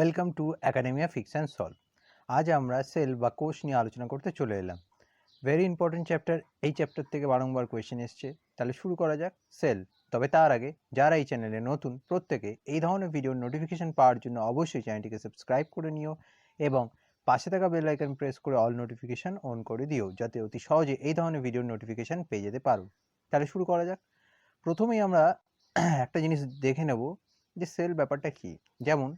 Welcome to academia fix and solve. আজ আমরা sell বা কোষ নিয়ে আলোচনা করতে চলে এলাম। Very important chapter. এই চ্যাপ্টার থেকে বারংবার কোয়েশ্চেন এসছে, তাহলে শুরু করা যাক সেল। তবে তার আগে যারা এই চ্যানেলে নতুন, প্রত্যেকে এই ধরনের ভিডিওর নোটিফিকেশন পাওয়ার জন্য অবশ্যই চ্যানেলটিকে সাবস্ক্রাইব করে নিও এবং পাশে থাকা বেল আইকন প্রেস করে অল নোটিফিকেশন অন করে দিও, যাতে অতি সহজে এই ধরনের ভিডিওর নোটিফিকেশন পেয়ে যেতে পারো। তাহলে শুরু করা যাক। প্রথমেই আমরা একটা জিনিস দেখে নেব যে সেল ব্যাপারটা কি। যেমন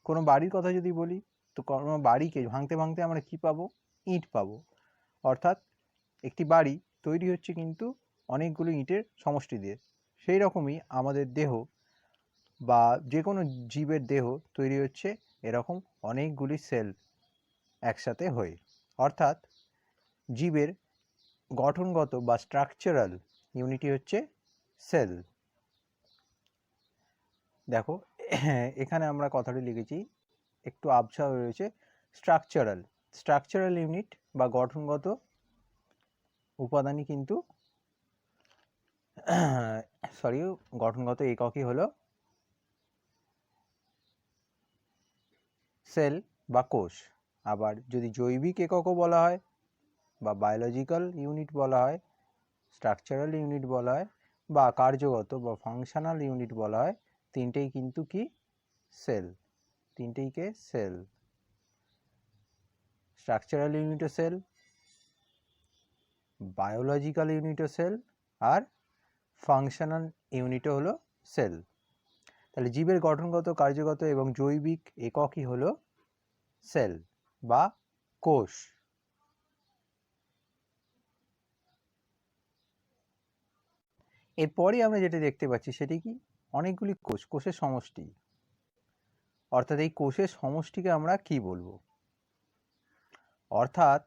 কোনো বাড়ির কথা যদি বলি, তো কোনো বাড়িকে ভাঙতে ভাঙতে আমরা কি পাবো? ইট পাবো। অর্থাৎ একটি বাড়ি তৈরি হচ্ছে কিন্তু অনেকগুলো ইটের সমষ্টি দিয়ে। সেই রকমই আমাদের দেহ বা যে কোনো জীবের দেহ তৈরি হচ্ছে এরকম অনেকগুলি সেল একসাথে হয়ে। অর্থাৎ জীবের গঠনগত বা স্ট্রাকচারাল ইউনিটি হচ্ছে সেল। দেখো এখানে আমরা কথাটি লিখেছি, একটু আবছা হয়ে রয়েছে। স্ট্রাকচারাল ইউনিট বা গঠনগত উপাদানই কিন্তু গঠনগত এককই হলো সেল বা কোষ। আবার যদি জৈবিক এককও বলা হয় বা বায়োলজিক্যাল ইউনিট বলা হয়, স্ট্রাকচারাল ইউনিট বলা হয় বা কার্যগত বা ফাংশনাল ইউনিট বলা হয়, তিনটেই কিন্তু কি? সেল। তিনটেইকে সেল। স্ট্রাকচারাল ইউনিটও সেল, বায়োলজিক্যাল ইউনিটও সেল, আর ফাংশনাল ইউনিটও হলো সেল। তাহলে জীবের গঠনগত, কার্যগত এবং জৈবিক এককই হলো সেল বা কোষ। এরপরে আমরা যেটা দেখতে পাচ্ছি সেটি কি? অনেকগুলি কোষের সমষ্টি। অর্থাৎ এই কোষের সমষ্টিকে আমরা কি বলবো? অর্থাৎ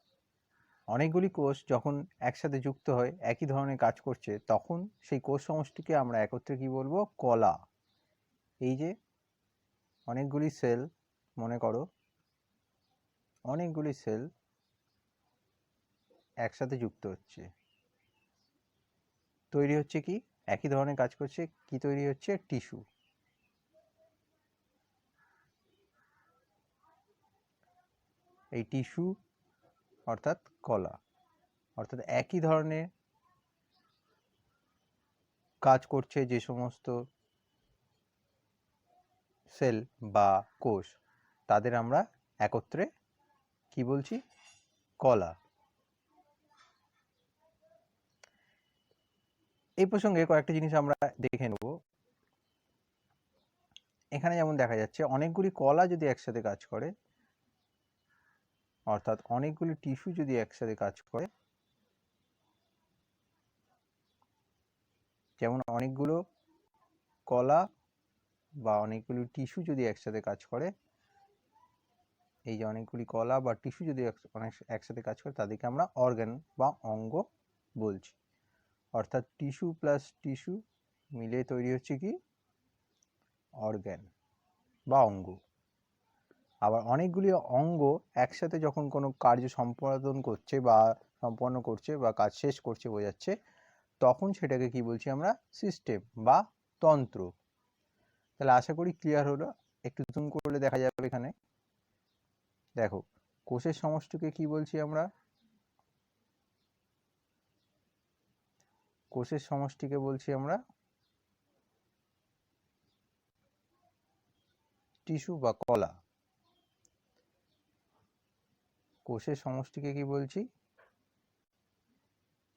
অনেকগুলি কোষ যখন একসাথে যুক্ত হয়ে একই ধরনের কাজ করছে, তখন সেই কোষ সমষ্টিকে আমরা একত্রে কি বলবো? কলা। এই যে অনেকগুলি সেল, মনে করো অনেকগুলি সেল একসাথে যুক্ত হচ্ছে, তৈরি হচ্ছে কি? একই ধরনের কাজ করছে, কি তৈরি হচ্ছে? টিস্যু। এই টিস্যু অর্থাৎ কলা। অর্থাৎ একই ধরনের কাজ করছে যে সমস্ত সেল বা কোষ, তাদের আমরা একত্রে কি বলছি? কলা। এই প্রসঙ্গে কয়েকটা জিনিস আমরা দেখে নেব। এখানে যেমন দেখা যাচ্ছে অনেকগুলি কলা যদি একসাথে কাজ করে, অর্থাৎ অনেকগুলি টিস্যু যদি একসাথে কাজ করে, যেমন অনেকগুলো কলা বা অনেকগুলি টিস্যু যদি একসাথে কাজ করে, এই যে অনেকগুলি কলা বা টিস্যু যদি একসাথে কাজ করে, তাদেরকে আমরা অর্গান বা অঙ্গ বলছি। অর্থাৎ টিস্যু প্লাস টিস্যু মিলে তৈরি হচ্ছে কি? অর্গান বা অঙ্গ। আবার অনেকগুলি অঙ্গ একসাথে যখন কোনো কার্য সম্পাদন করছে বা সম্পন্ন করছে বা কাজ শেষ করছে বোঝাচ্ছে, তখন সেটাকে কি বলছি আমরা? সিস্টেম বা তন্ত্র। তাহলে আশা করি ক্লিয়ার হলো। একটু জুম করলে দেখা যাবে এখানে। দেখো, কোষের সমষ্টিকে কি বলছি আমরা? কোষের সমষ্টিকে বলছি আমরা টিস্যু বা কলা। কোষের সমষ্টিকে কি বলছি?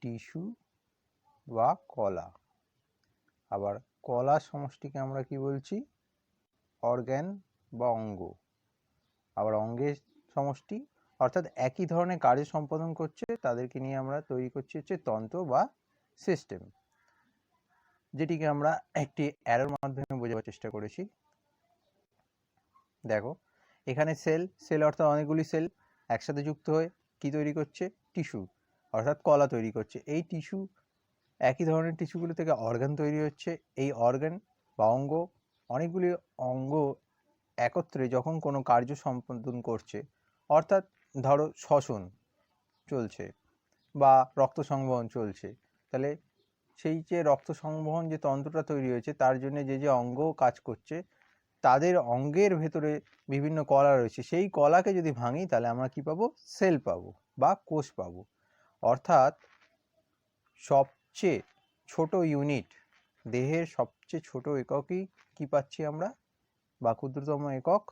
টিস্যু বা কলা। আবার কলার সমষ্টিকে আমরা কি বলছি? অর্গান বা অঙ্গ। আবার অঙ্গের সমষ্টি, অর্থাৎ একই ধরনের কার্য সম্পাদন করছে, তাদেরকে নিয়ে আমরা তৈরি করছি হচ্ছে তন্ত্র বা সিস্টেম, যেটিকে আমরা একটি অ্যারোর মাধ্যমে বোঝাবার চেষ্টা করেছি। দেখো এখানে সেল অর্থাৎ অনেকগুলি সেল একসাথে যুক্ত হয়ে কি তৈরি করছে? টিস্যু অর্থাৎ কলা তৈরি করছে। এই টিস্যু, একই ধরনের টিস্যুগুলো থেকে অর্গান তৈরি হচ্ছে। এই অর্গান বা অঙ্গ, অনেকগুলি অঙ্গ একত্রে যখন কোনো কার্য সম্পাদন করছে, অর্থাৎ ধরো শ্বসন চলছে বা রক্ত সংবহন চলছে, তাহলে সেই যে রক্ত সংবহন যে তন্ত্রটা তৈরি হয়েছে, তার জন্য যে যে অঙ্গ কাজ করছে, তাদের অঙ্গের ভেতরে বিভিন্ন কলা রয়েছে, সেই কলাকে যদি ভাঙি তাহলে আমরা কি পাবো? সেল পাবো বা কোষ পাবো। অর্থাৎ সবচেয়ে ছোট ইউনিট, দেহের সবচেয়ে ছোট এককই কি পাচ্ছি আমরা, বা ক্ষুদ্রতম একক,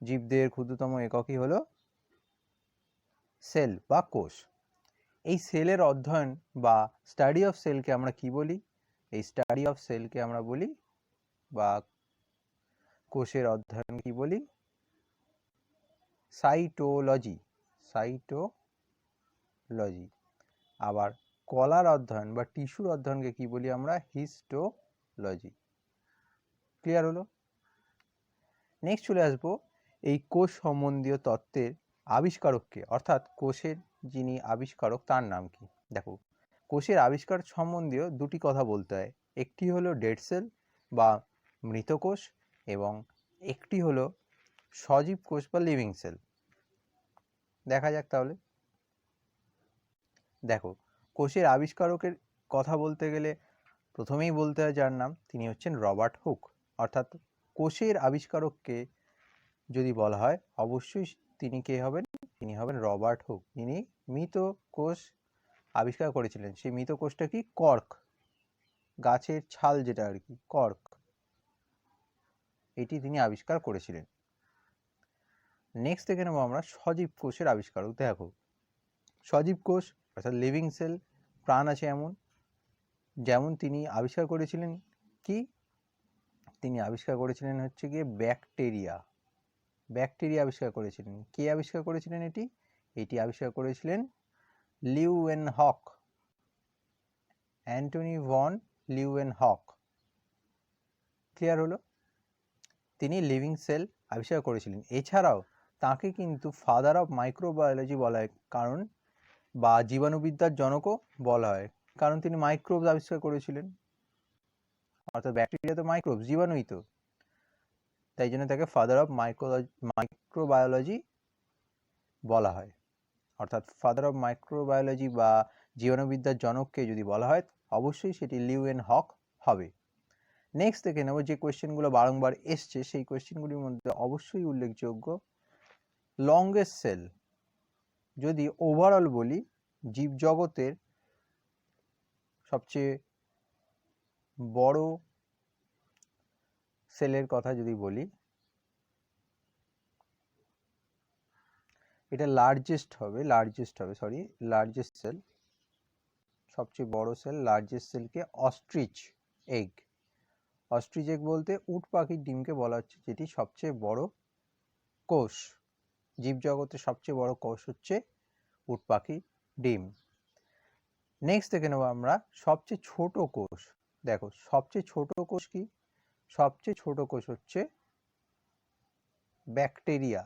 জীবদেহের ক্ষুদ্রতম এককই হলো সেল বা কোষ। এই সেলের অধ্যয়ন বা স্টাডি অফ সেলকে আমরা কি বলি? এই স্টাডি অফ সেলকে আমরা বলি, বা কোষের অধ্যয়ন কি বলি? সাইটোলজি। সাইটোলজি। আবার কলার অধ্যয়ন বা টিস্যুর অধ্যয়নকে কি বলি আমরা? হিস্টোলজি। ক্লিয়ার হলো? নেক্সট চলে আসবো এই কোষ সম্বন্ধীয় তত্ত্বের আবিষ্কারককে, অর্থাৎ কোষের যিনি আবিষ্কারক তার নাম কি। দেখো, কোষের আবিষ্কার সম্বন্ধীয় দুটি কথা বলতে হয়। একটি হলো ডেড সেল বা মৃত কোষ, এবং একটি হলো সজীব কোষ বা লিভিং সেল। দেখা যাক তাহলে। দেখো, কোষের আবিষ্কারকের কথা বলতে গেলে প্রথমেই বলতে হয় যার নাম, তিনি হচ্ছেন রবার্ট হুক। অর্থাৎ কোষের আবিষ্কারককে যদি বলা হয় অবশ্যই তিনি কে হবেন? তিনি হবেন রবার্ট হুক, যিনি মৃত কোষ আবিষ্কার করেছিলেন। সেই মৃত কোষটা কি? কর্ক, গাছের ছাল যেটা আর কি, কর্ক, এটি তিনি আবিষ্কার করেছিলেন। নেক্সট দেখে নেবো আমরা সজীব কোষের আবিষ্কারক। দেখো, সজীব কোষ অর্থাৎ লিভিং সেল, প্রাণ আছে এমন, যেমন তিনি আবিষ্কার করেছিলেন কি? তিনি আবিষ্কার করেছিলেন হচ্ছে গিয়ে ব্যাকটেরিয়া। ব্যাকটেরিয়া আবিষ্কার করেছিলেন। কে আবিষ্কার করেছিলেন এটি? এটি আবিষ্কার করেছিলেন Leeuwenhoek, Antonie van Leeuwenhoek. Clear হলো? তিনি লিভিং সেল আবিষ্কার করেছিলেন। এছাড়াও তাকে কিন্তু ফাদার অফ মাইক্রোবায়োলজি বলা হয়, কারণ বা জীবাণুবিদ্যার জনকও বলা হয়, কারণ তিনি মাইক্রোবস আবিষ্কার করেছিলেন। অর্থাৎ ব্যাকটেরিয়া তো মাইক্রোবস, জীবাণুই তো, তাই জন্য তাকে ফাদার অফ মাইক্রোবায়োলজি বলা হয়। অর্থাৎ ফাদার অফ মাইক্রোবায়োলজি বা জীবাণুবিদ্যার জনককে যদি বলা হয় অবশ্যই সেটি লিউয়েনহক হবে। নেক্সট দেখে নেব যে কোয়েশ্চেনগুলো বারংবার এসছে, সেই কোয়েশ্চেনগুলির মধ্যে অবশ্যই উল্লেখযোগ্য লংগেস্ট সেল। যদি ওভারঅল বলি, জীবজগতের সবচেয়ে বড় সেলের কথা যদি বলি, এটা লার্জেস্ট হবে, লার্জেস্ট সেল, সবচেয়ে বড় সেল, লার্জেস্ট সেলকে অস্ট্রিচ এগ। অস্ট্রিচ এগ বলতে উট পাখির ডিমকে বলা হচ্ছে, যেটি সবচেয়ে বড় কোষ। জীবজগতের সবচেয়ে বড় কোষ হচ্ছে উট পাখির ডিম। নেক্সট দেখে নেব আমরা সবচেয়ে ছোট কোষ। দেখো, সবচেয়ে ছোট কোষ কি? সবচেয়ে ছোট কোষ হচ্ছে ব্যাকটেরিয়া।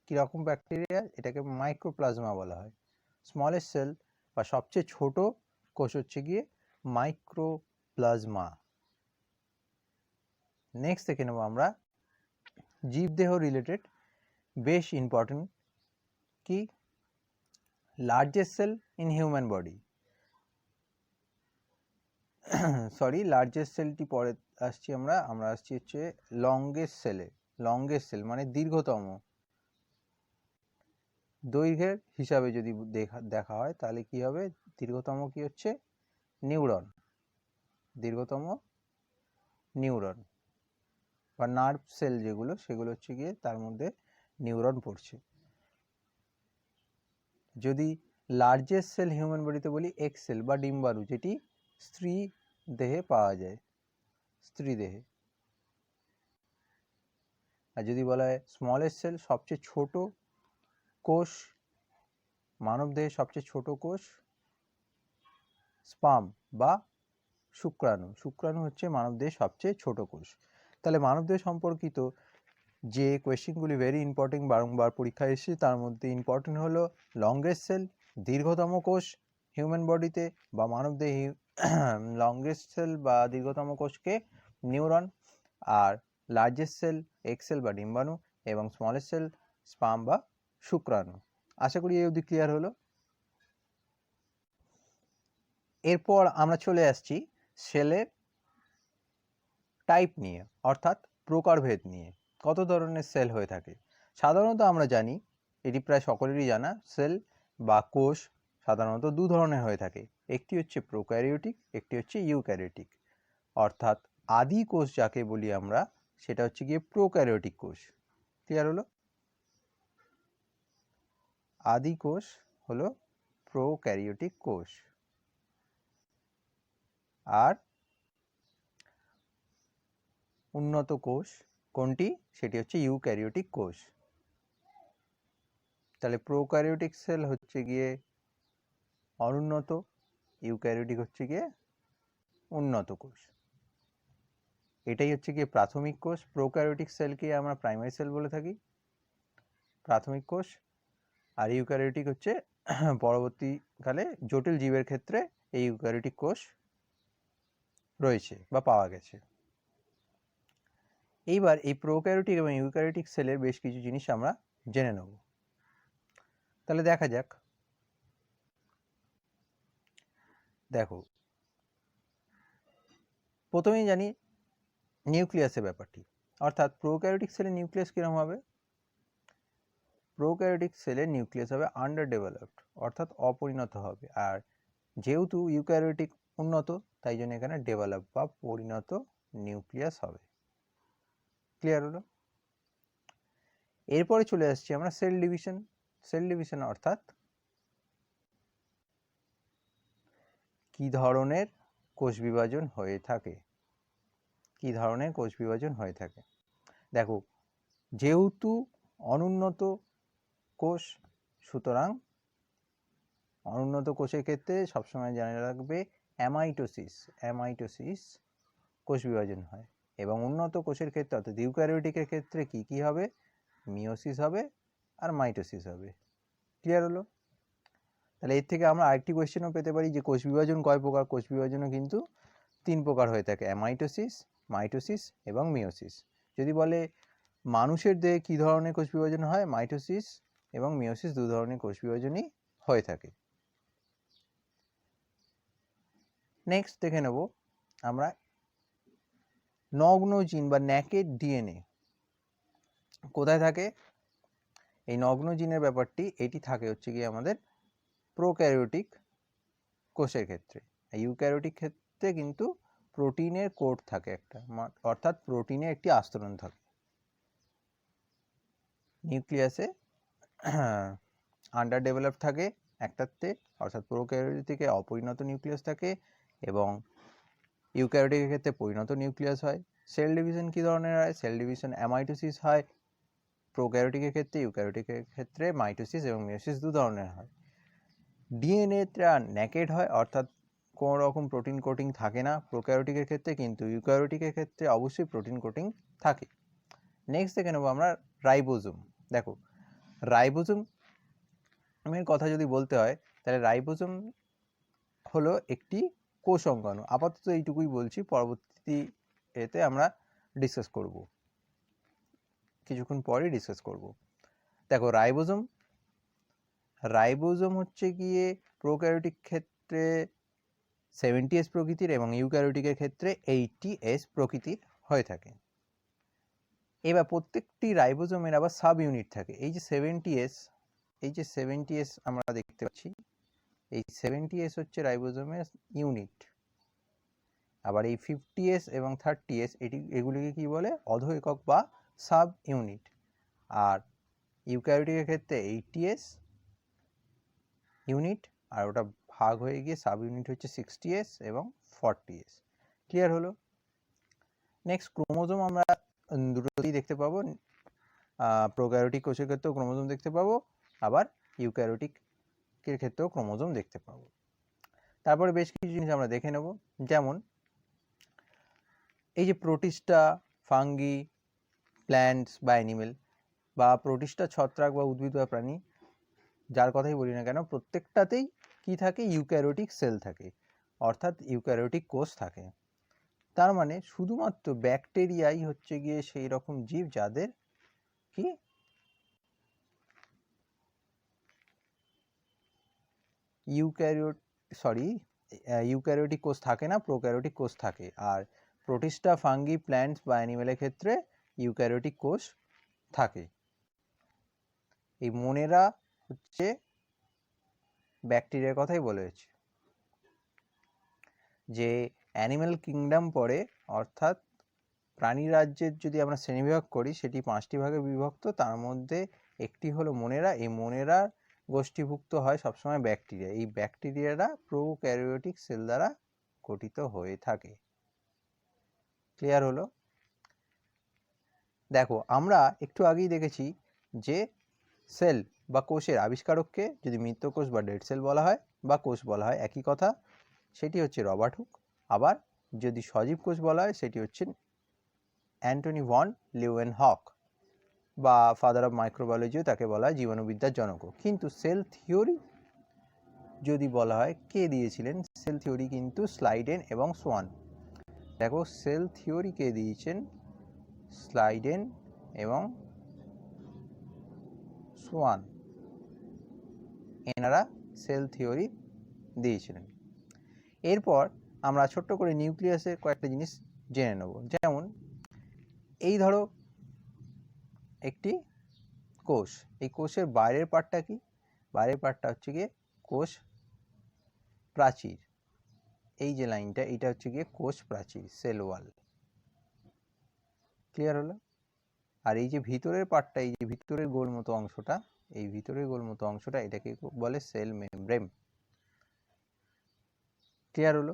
কিরকম ব্যাকটেরিয়া? এটাকে মাইক্রোপ্লাজমা বলা হয়। স্মলেস্ট সেল বা সবচেয়ে ছোট কোষ হচ্ছে গিয়ে মাইক্রোপ্লাজমা। নেক্সট দেখে নেব আমরা জীবদেহ রিলেটেড বেশ ইম্পর্টেন্ট কি, largest cell in human body. Sorry, largest সেলটি পরে আসছি আমরা আসছি হচ্ছে লংগেস্ট সেলে। লংগেস্ট সেল মানে দীর্ঘতম, দৈর্ঘ্যের হিসাবে যদি দেখা হয় তাহলে কি হবে? দীর্ঘতম কি হচ্ছে? নিউরন। দীর্ঘতম নিউরন বা নার্ভ সেল যেগুলো, সেগুলো হচ্ছে গিয়ে তার মধ্যে নিউরন পড়ছে। যদি লার্জেস্ট সেল হিউম্যান বডিতে বলি এক্স সেল বা ডিম্বাণু, যেটি স্ত্রী দেহে পাওয়া যায়, স্ত্রী দেহে। আর যদি বলা হয় স্মলেস্ট সেল, সবচেয়ে ছোট কোষ, মানব দেহের সবচেয়ে ছোট কোষ স্পার্ম বা শুক্রাণু। শুক্রাণু হচ্ছে মানবদেহের সবচেয়ে ছোট কোষ। তাহলে মানবদেহ সম্পর্কিত যে কোয়েশ্চেনগুলি ভেরি ইম্পর্টেন্ট, বারংবার পরীক্ষায় এসেছে, তার মধ্যে ইম্পর্টেন্ট হলো লংগেস্ট সেল, দীর্ঘতম কোষ হিউম্যান বডিতে বা মানবদেহে। লংগেস্ট সেল বা দীর্ঘতম কোষকে নিউরন, আর লার্জেস্ট সেল এক্স সেল বা ডিম্বাণু, এবং স্মলেস্ট সেল স্পার্ম বা শুক্রাণু। আশা করি এই অবধি ক্লিয়ার হলো। এরপর আমরা চলে আসছি সেলের টাইপ নিয়ে, অর্থাৎ প্রকারভেদ নিয়ে, কত ধরনের সেল হয়ে থাকে। সাধারণত আমরা জানি, এটি প্রায় সকলেরই জানা, সেল বা কোষ সাধারণত দু ধরনের হয়ে থাকে, একটি হচ্ছে প্রোক্যারিওটিক, একটি হচ্ছে ইউক্যারিওটিক। অর্থাৎ আদি কোষ যাকে বলি আমরা, সেটা হচ্ছে গিয়ে প্রোক্যারিওটিক কোষ। ক্লিয়ার হলো? আদি কোষ হলো প্রোক্যারিওটিক কোষ, আর উন্নত কোষ কোনটি, সেটি হচ্ছে ইউক্যারিওটিক কোষ। তাহলে প্রোক্যারিওটিক সেল হচ্ছে গিয়ে অনুন্নত, ইউক্যারিওটিক হচ্ছে গিয়ে উন্নত কোষ। এটাই হচ্ছে গিয়ে প্রাথমিক কোষ। প্রোক্যারিওটিক সেলকে আমরা প্রাইমারি সেল বলে থাকি, প্রাথমিক কোষ। আর ইউক্যারিওটিক হচ্ছে পরবর্তীকালে জটিল জীবের ক্ষেত্রে এই ইউক্যারিওটিক কোষ রয়েছে বা পাওয়া গেছে। এইবার এই প্রোক্যারিওটিক এবং ইউক্যারিওটিক সেলের বেশ কিছু জিনিস আমরা জেনে নেব। তাহলে দেখা যাক। দেখো, প্রথমেই জানি নিউক্লিয়াসের ব্যাপারটি। অর্থাৎ প্রোক্যারিওটিক সেলের নিউক্লিয়াস কিরকম হবে? প্রোক্যারিওটিক সেলের নিউক্লিয়াস হবে আন্ডার ডেভেলপড, অর্থাৎ অপরিণত হবে। আর যেহেতু ইউক্যারিওটিক উন্নত, তাই জন্য এখানে ডেভেলপ বা পরিণত নিউক্লিয়াস হবে। ক্লিয়ার হলো? এরপরে চলে আসছি আমরা সেল ডিভিশন। সেল ডিভিশন অর্থাৎ কি ধরনের কোষ বিভাজন হয়ে থাকে, কি ধরনের কোষ বিভাজন হয়ে থাকে। দেখো, যেহেতু অনুন্নত কোষ, সুতরাং অনুন্নত কোষের ক্ষেত্রে সবসময় জানা রাখবে অ্যামাইটোসিস, অ্যামাইটোসিস কোষ বিভাজন হয়। এবং উন্নত কোষের ক্ষেত্রে অর্থাৎ ইউক্যারিওটিকের ক্ষেত্রে কি কি হবে? মিওসিস হবে আর মাইটোসিস হবে। ক্লিয়ার হলো? তাহলে এর থেকে আমরা আরেকটি কোয়েশ্চেনও পেতে পারি যে কোষ বিভাজন কয় প্রকার? কোষ বিভাজনও কিন্তু 3 প্রকার হয়ে থাকে, অ্যামাইটোসিস, মাইটোসিস এবং মিওসিস। যদি বলে মানুষের দেহে কী ধরনের কোষ বিভাজন হয়, মাইটোসিস এবং মিওসিস দু ধরনের কোষ বিভাজনই হয়ে থাকে। নেক্সট দেখে নেব আমরা নগ্ন জিন বা ন্যাকেড ডিএনএ কোথায় থাকে। এই নগ্ন জিনের ব্যাপারটি এটি থাকে হচ্ছে গিয়ে আমাদের প্রোক্যারিওটিক কোষের ক্ষেত্রে। ইউক্যারিওটিক ক্ষেত্রে কিন্তু প্রোটিনের কোট থাকে একটা, অর্থাৎ প্রোটিনের একটি আস্তরণ থাকে নিউক্লিয়াসে। আন্ডার ডেভেলপ থাকে একটাতে, অর্থাৎ প্রোক্যারিওটিকে অপরিণত নিউক্লিয়াস থাকে এবং ইউক্যারিওটিকের ক্ষেত্রে পরিণত নিউক্লিয়াস হয়। সেল ডিভিশন কী ধরনের হয়? সেল ডিভিশন অ্যামাইটোসিস হয় প্রোক্যারিওটিকের ক্ষেত্রে, ইউক্যারিওটিকের ক্ষেত্রে মাইটোসিস এবং মিওসিস দু ধরনের হয়। ডিএনএটা নেকেড হয়, অর্থাৎ কোনো রকম প্রোটিন কোটিং থাকে না প্রোক্যারিওটিকের ক্ষেত্রে, কিন্তু ইউক্যারিওটিকের ক্ষেত্রে অবশ্যই প্রোটিন কোটিং থাকে। নেক্সট দেখে নেবো আমরা রাইবোজোম। দেখো, রাইবোজোম এর কথা যদি বলতে হয়, তাহলে রাইবোজোম হলো একটি কোষ অঙ্গাণু। আপাতত এইটুকুই বলছি, পরবর্তী এতে আমরা ডিসকাস করব, কিছুক্ষণ পরে ডিসকাস করব। দেখো, রাইবোজোম হচ্ছে গিয়ে প্রোক্যারিওটিক ক্ষেত্রে 70S প্রকৃতির এবং ইউক্যারিওটিকের ক্ষেত্রে 80S প্রকৃতির হয়ে থাকে। এবার প্রত্যেকটি রাইবোজোমের আবার সাব ইউনিট থাকে। এই যে 70S আমরা দেখতে পাচ্ছি, এই 70S হচ্ছে রাইবোজোমের ইউনিট। আবার এই 50S এবং 30S এগুলিকে কি বলে? অধো একক বা সাব ইউনিট। আর ইউক্যারিওটিকের ক্ষেত্রে 80S ইউনিট, আর ওটা ভাগ হয়ে গিয়ে সাব ইউনিট হচ্ছে 60S এবং 40S। ক্লিয়ার হলো? নেক্সট ক্রোমোজোম আমরা দুটোতেই দেখতে পাবো, প্রোক্যারিওটিক কোষের ক্ষেত্রেও ক্রোমোজোম দেখতে পাবো, আবার ইউক্যারিওটিকের ক্ষেত্রেও ক্রোমোজোম দেখতে পাবো। তারপরে বেশ কিছু জিনিস আমরা দেখে নেব, যেমন এই যে প্রোটিস্টা, ফাঙ্গি, প্ল্যান্টস বা অ্যানিমেল, বা প্রোটিস্টা ছত্রাক বা উদ্ভিদ বা প্রাণী, যার কথাই বলি না কেন, প্রত্যেকটাতেই কি থাকে? ইউক্যারিওটিক সেল থাকে, অর্থাৎ ইউক্যারিওটিক কোষ থাকে। তার মানে শুধুমাত্র ব্যাকটেরিয়াই হচ্ছে গিয়ে সেই রকম জীব যাদের কি ইউক্যারিওটিক কোষ থাকে না, প্রোক্যারিওটিক কোষ থাকে। আর প্রোটিস্টা, ফাঙ্গি, প্ল্যান্টস বা অ্যানিমেলের ক্ষেত্রে ইউক্যারিওটিক কোষ থাকে। এই মোনেরা হচ্ছে ব্যাকটেরিয়ার কথাই বলেছে, যে অ্যানিম্যাল কিংডম পড়ে, অর্থাৎ প্রাণী রাজ্যের যদি আমরা শ্রেণীবিভাগ করি সেটি 5টি ভাগে বিভক্ত, তার মধ্যে একটি হলো মোনেরা। এই মোনেরা গোষ্ঠীভুক্ত হয় সবসময় ব্যাকটেরিয়া। এই ব্যাকটেরিয়ারা প্রোক্যারিওটিক সেল দ্বারা গঠিত হয়ে থাকে। ক্লিয়ার হলো? দেখো আমরা একটু আগেই দেখেছি যে সেল বা কোষের আবিষ্কারককে যদি মৃত কোষ বা ডেড সেল বলা হয় বা কোষ বলা হয়, একই কথা, সেটি হচ্ছে রবার্ট হুক। আবার যদি সজীব কোষ বলা হয় সেটি হচ্ছে অ্যান্টনি ভন লিউয়েনহক, বা ফাদার অফ মাইক্রোবায়োলজিও তাকে বলা হয়, জীবাণুবিদ্যার জনক। কিন্তু সেল থিওরি যদি বলা হয়, কে দিয়েছিলেন সেল থিওরি? কিন্তু স্লাইডেন এবং সোয়ান। দেখো সেল থিওরি কে দিয়েছেন? স্লাইডেন এবং সোয়ান, এনারা সেল থিওরি দিয়েছিলেন। এরপর আমরা ছোট্ট করে নিউক্লিয়াসের কয়েকটা জিনিস জেনে নেব। যেমন এই ধরো একটি কোষ, এই কোষের বাইরের পার্টটা কি? বাইরের পার্টটা হচ্ছে গিয়ে কোষ প্রাচীর। এই যে লাইনটা, এটা হচ্ছে গিয়ে কোষ প্রাচীর, সেল ওয়াল। ক্লিয়ার হলো? আর এই যে ভিতরের পার্টটা, এই যে ভিতরের গোল মতো অংশটা, এই ভিতরের গোল মতো অংশটা, এটাকে বলে সেল মেমব্রেন। ক্লিয়ার হলো?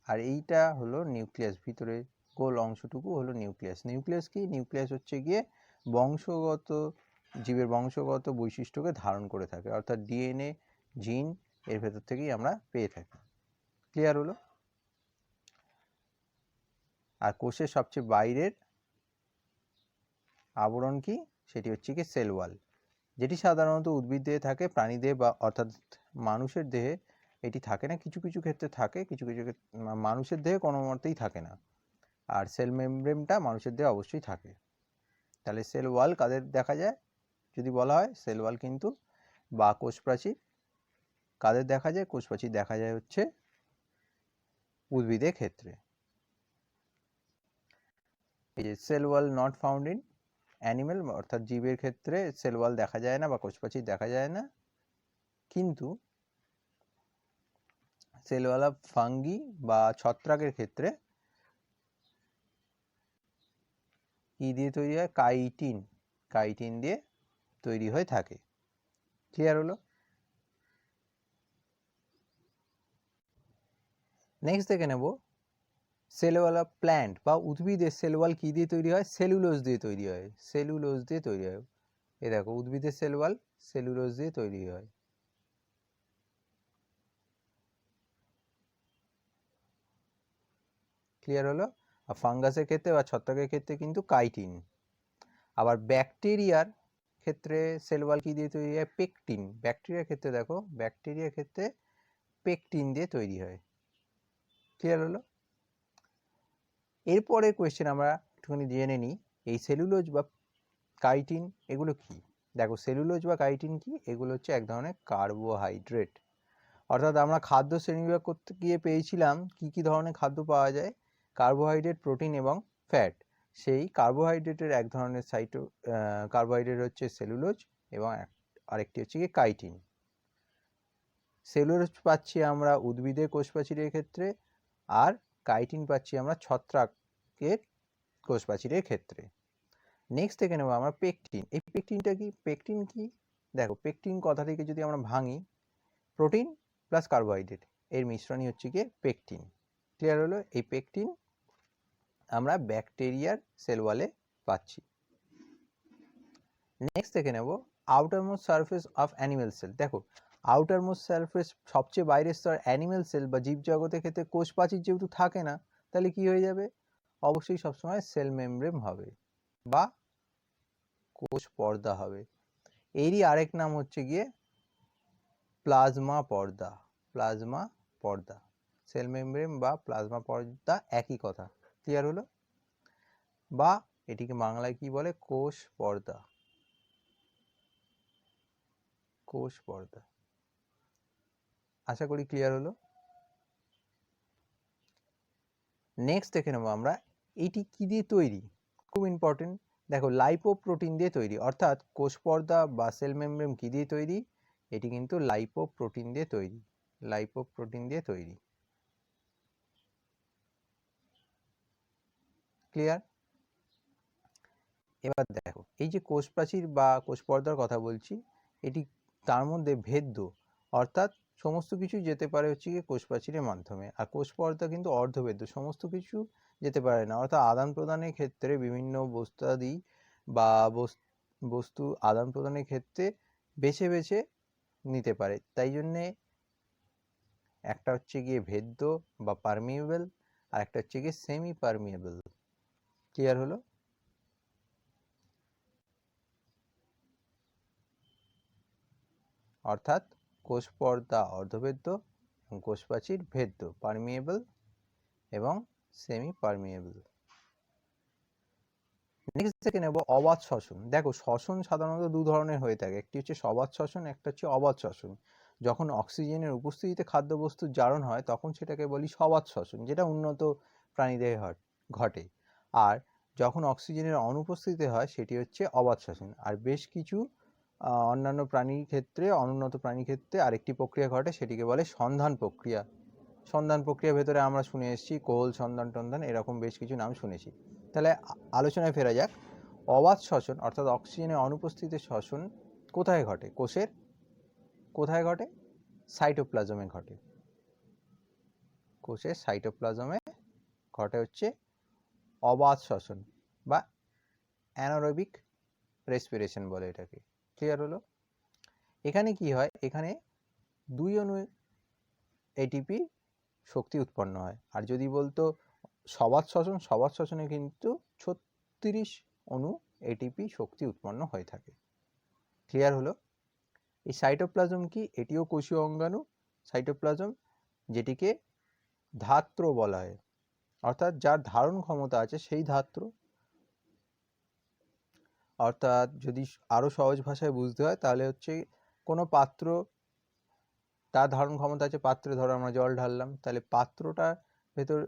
আর এইটা হলো নিউক্লিয়াস, ভিতরে গোল অংশটুকু হলো নিউক্লিয়াস। নিউক্লিয়াস কি? নিউক্লিয়াস হচ্ছে গিয়ে বংশগত, জীবের বংশগত বৈশিষ্ট্যকে ধারণ করে থাকে, অর্থাৎ ডিএনএ, জিন এর ভেতর থেকেই আমরা পেয়ে থাকি। ক্লিয়ার হলো? আর কোষের সবচেয়ে বাইরের আবরণ কি? সেটি হচ্ছে কি সেল ওয়াল, যেটি সাধারণত উদ্ভিদ দেহে থাকে, প্রাণী দেহে বা অর্থাৎ মানুষের দেহে এটি থাকে না। কিছু কিছু ক্ষেত্রে থাকে, কিছু কিছু মানুষের দেহে কোনো মতেই থাকে না। আর সেল মেমব্রেনটা মানুষের দেহে অবশ্যই থাকে। তাহলে সেল ওয়াল কাদের দেখা যায় যদি বলা হয়? সেল ওয়াল কিন্তু বা কোষ প্রাচীর কাদের দেখা যায়? কোষ প্রাচীর দেখা যায় হচ্ছে উদ্ভিদের ক্ষেত্রে। এই যে cell wall not found in animal, অর্থাৎ জীবের ক্ষেত্রে সেল ওয়াল দেখা যায় না বা কোষ প্রাচীর দেখা যায় না, কিন্তু সেলওয়ালা ফাঙ্গি বা ছত্রাকের ক্ষেত্রে কি দিয়ে তৈরি হয়? কাইটিন, কাইটিন দিয়ে তৈরি হয়ে থাকে। ক্লিয়ার হলো? নেক্সট দেখে নেব সেলওয়ালা প্ল্যান্ট বা উদ্ভিদের সেলওয়াল কি দিয়ে তৈরি হয়? সেলুলোজ দিয়ে তৈরি হয়, সেলুলোজ দিয়ে তৈরি হয়। এই দেখো উদ্ভিদের সেলওয়াল সেলুলোজ দিয়ে তৈরি হয়। ক্লিয়ার হলো? আর ফাঙ্গাসের ক্ষেত্রে বা ছত্রাকের ক্ষেত্রে কিন্তু কাইটিন। আবার ব্যাকটেরিয়ার ক্ষেত্রে সেলওয়াল কি দিয়ে তৈরি হয়? পেকটিন। ব্যাকটেরিয়ার ক্ষেত্রে দেখো, ব্যাকটেরিয়ার ক্ষেত্রে পেকটিন দিয়ে তৈরি হয়। ক্লিয়ার হলো? এরপরে কোয়েশ্চেন আমরা একটুখানি জেনে নিই, এই সেলুলোজ বা কাইটিন এগুলো কি? দেখো সেলুলোজ বা কাইটিন কি? এগুলো হচ্ছে এক ধরনের কার্বোহাইড্রেট। অর্থাৎ আমরা খাদ্য শ্রেণীবিভাগ করতে গিয়ে পেয়েছিলাম কি কি ধরনের খাদ্য পাওয়া যায়? কার্বোহাইড্রেট, প্রোটিন এবং ফ্যাট। সেই কার্বোহাইড্রেটের এক ধরনের কার্বোহাইড্রেট হচ্ছে সেলুলোজ এবং আরেকটি হচ্ছে কি কাইটিন। সেলুলোজ পাচ্ছি আমরা উদ্ভিদের কোষপ্রাচীরের ক্ষেত্রে, আর কাইটিন পাচ্ছি আমরা ছত্রাকের কোষপ্রাচীরের ক্ষেত্রে। নেক্সট দেখে নেব আমরা পেকটিন। এই পেকটিনটা কি? পেকটিন কি? দেখো পেকটিন কথা থেকে যদি আমরা ভাঙি, প্রোটিন প্লাস কার্বোহাইড্রেট এর মিশ্রণই হচ্ছে গিয়ে পেকটিন। ক্লিয়ার হলো? এই পেকটিন আমরা ব্যাকটেরিয়ার সেল ওয়ালে পাচ্ছি। নেক্সট দেখে নেব outermost surface of animal cell. দেখো আউটারমোস্ট সারফেস, সবচেয়ে বাইরের স্তর অ্যানিমেল সেল বা জীবজগতের ক্ষেত্রে কোষ প্রাচীর যেহেতু থাকে না, তাহলে কি হয়ে যাবে? অবশ্যই সবসময় সেল মেমব্রেন হবে বা কোষ পর্দা হবে। এরই আরেক নাম হচ্ছে গিয়ে প্লাজমা পর্দা। প্লাজমা পর্দা, সেল মেমব্রেন বা প্লাজমা পর্দা একই কথা। ক্লিয়ার হলো? বা এটিকে বাংলায় কি বলে? কোষ পর্দা। কোষ পর্দা। আশা করি ক্লিয়ার হলো। নেক্সট দেখে নেবো আমরা এটি কি দিয়ে তৈরি। খুব ইম্পর্টেন্ট, দেখো লাইপোপ্রোটিন দিয়ে তৈরি, অর্থাৎ কোষ পর্দা বা সেল মেমব্রেন কি দিয়ে তৈরি? এটি কিন্তু লাইপোপ্রোটিন দিয়ে তৈরি, লাইপোপ্রোটিন দিয়ে তৈরি। ক্লিয়ার? এবার দেখো এই যে কোষ প্রাচীর বা কোষ পর্দার কথা বলছি, এটি তার মধ্যে ভেদ্য, অর্থাৎ সমস্ত কিছু যেতে পারে হচ্ছে গিয়ে কোষ প্রাচীরের মাধ্যমে, আর কোষ পর্দা কিন্তু অর্ধভেদ্য, সমস্ত কিছু যেতে পারে না, অর্থাৎ আদান প্রদানের ক্ষেত্রে বিভিন্ন বস্তুয়াদি বা বস্তু আদান প্রদানের ক্ষেত্রে বেছে বেছে নিতে পারে। তাই জন্যে একটা হচ্ছে গিয়ে ভেদ্য বা পারমিয়েবল, আর একটা হচ্ছে গিয়ে সেমি পারমিয়েবল। ক্লিয়ার হলো? অর্থাৎ কোষ পর্দা অর্ধভেদ্য এবং কোষ প্রাচীর ভেদ্য, পারমিয়েবল এবং সেমি পারমিয়েবল। নেক্সট দেখে নেব অবাধ শ্বসন। দেখো শ্বসন সাধারণত দু ধরনের হয়ে থাকে, একটি হচ্ছে সবাধ শ্বসন, একটা হচ্ছে অবাধ শ্বসন। যখন অক্সিজেনের উপস্থিতিতে খাদ্যবস্তুর জারণ হয় তখন সেটাকে বলি সবাধ শ্বসন, যেটা উন্নত প্রাণীদেহে ঘটে। আর যখন অক্সিজেনের অনুপস্থিতি হয় সেটি হচ্ছে অবাধ শ্বসন। আর বেশ কিছু অন্যান্য প্রাণীর ক্ষেত্রে, অনুন্নত প্রাণীর ক্ষেত্রে আরেকটি প্রক্রিয়া ঘটে, সেটিকে বলে সন্ধান প্রক্রিয়া। সন্ধান প্রক্রিয়ার ভেতরে আমরা শুনে এসেছি কোল, সন্ধান টন্ধান, এরকম বেশ কিছু নাম শুনেছি। তাহলে আলোচনায় ফেরা যাক। অবাধ শ্বসন অর্থাৎ অক্সিজেনের অনুপস্থিতিতে শ্বসন কোথায় ঘটে? কোষের কোথায় ঘটে? সাইটোপ্লাজমে ঘটে। কোষের সাইটোপ্লাজমে ঘটে হচ্ছে অবাধ শ্বসন বা অ্যানারোবিক রেসপিরেশন বলে এটাকে। ক্লিয়ার হলো? এখানে কি হয়? এখানে 2 অণু এটিপি শক্তি উৎপন্ন হয়। আর যদি বলতো সবাধ শ্বসন, সবাধ শ্বসনে কিন্তু 36 অণু এটিপি শক্তি উৎপন্ন হয়ে থাকে। ক্লিয়ার হলো? এই সাইটোপ্লাজম কি? এটিও কোষীয় অঙ্গাণু সাইটোপ্লাজম, যেটিকে ধাত্র বলা হয়, অর্থাৎ যার ধারণ ক্ষমতা আছে সেই ধাত্র। অর্থাৎ যদি আরো সহজ ভাষায় বুঝতে হয় তাহলে হচ্ছে কোনো পাত্র, তার ধারণ ক্ষমতা আছে, পাত্রে ধরো আমরা জল ঢাললাম, তাহলে পাত্রটার ভেতর,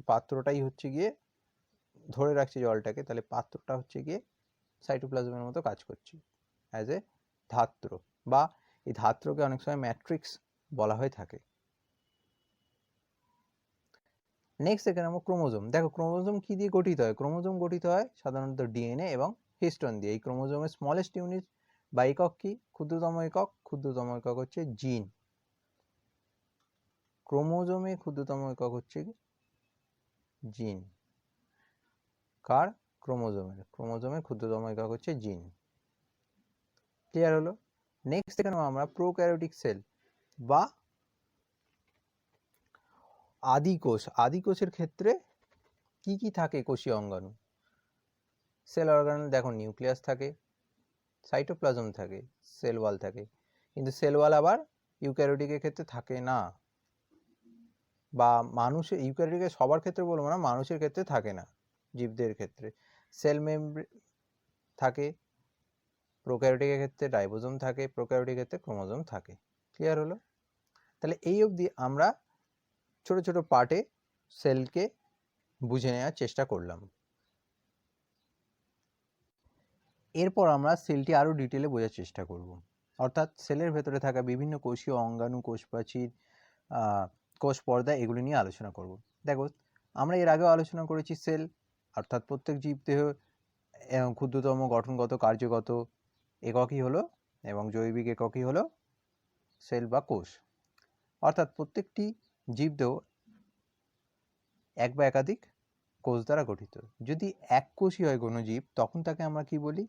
পাত্রটাই হচ্ছে গিয়ে ধরে রাখছে জলটাকে, তাহলে পাত্রটা হচ্ছে গিয়ে সাইটোপ্লাজমের মতো কাজ করছে অ্যাজ এ ধাত্র, বা এই ধাত্রকে অনেক সময় ম্যাট্রিক্স বলা হয়ে থাকে। নেক্সট দেখে নেবো ক্রোমোজোম। দেখো ক্রোমোজোম কি দিয়ে গঠিত হয়? ক্রোমোজোম গঠিত হয় সাধারণত ডিএনএ এবং হিস্টোন দিয়ে। এই ক্রোমোজোমের স্মলেস্ট ইউনিট বা একক কি? ক্ষুদ্রতম একক, ক্ষুদ্রতম একক হচ্ছে জিন। ক্রোমোজোমে ক্ষুদ্রতম একক হচ্ছে জিন। কার? ক্রোমোজোমের। ক্রোমোজোমের ক্ষুদ্রতম একক হচ্ছে জিন। ক্লিয়ার হলো? নেক্সট দেখে নেবো আমরা প্রোক্যারিওটিক সেল বা আদিকোষ। আদিকোষের ক্ষেত্রে কি কি থাকে কোষীয় অঙ্গাণু? Cell organelle. দেখো নিউক্লিয়াস থাকে, সাইটোপ্লাজম থাকে, সেল ওয়াল থাকে, কিন্তু সেল ওয়াল আবার ইউক্যারিওটিকের ক্ষেত্রে থাকে না, বা মানুষের, ইউক্যারিওটিকের সবার ক্ষেত্রে বলবো না, মানুষের ক্ষেত্রে থাকে না, জীবদের ক্ষেত্রে। সেল মেমব্রেন থাকে, প্রোক্যারিওটিকের ক্ষেত্রে রাইবোজোম থাকে, প্রোক্যারিওটিকের ক্ষেত্রে ক্রোমোজোম থাকে। ক্লিয়ার হলো? তাহলে এই অবধি আমরা ছোট ছোট পার্টে সেলকে বুঝে নেওয়ার চেষ্টা করলাম। এরপর আমরা সেলটি আরও ডিটেলে বোঝার চেষ্টা করব, অর্থাৎ সেলের ভেতরে থাকা বিভিন্ন কোষীয় অঙ্গাণু, কোষ প্রাচীর, কোষ পর্দা, এগুলি নিয়ে আলোচনা করব। দেখো আমরা এর আগেও আলোচনা করেছি সেল, অর্থাৎ প্রত্যেক জীবদেহ ক্ষুদ্রতম গঠনগত কার্যগত এককই হলো এবং জৈবিক এককই হলো সেল বা কোষ। অর্থাৎ প্রত্যেকটি জীবদেহ এক বা একাধিক কোষ দ্বারা গঠিত। যদি এক কোষী হয় কোনো জীব তখন তাকে আমরা কি বলি?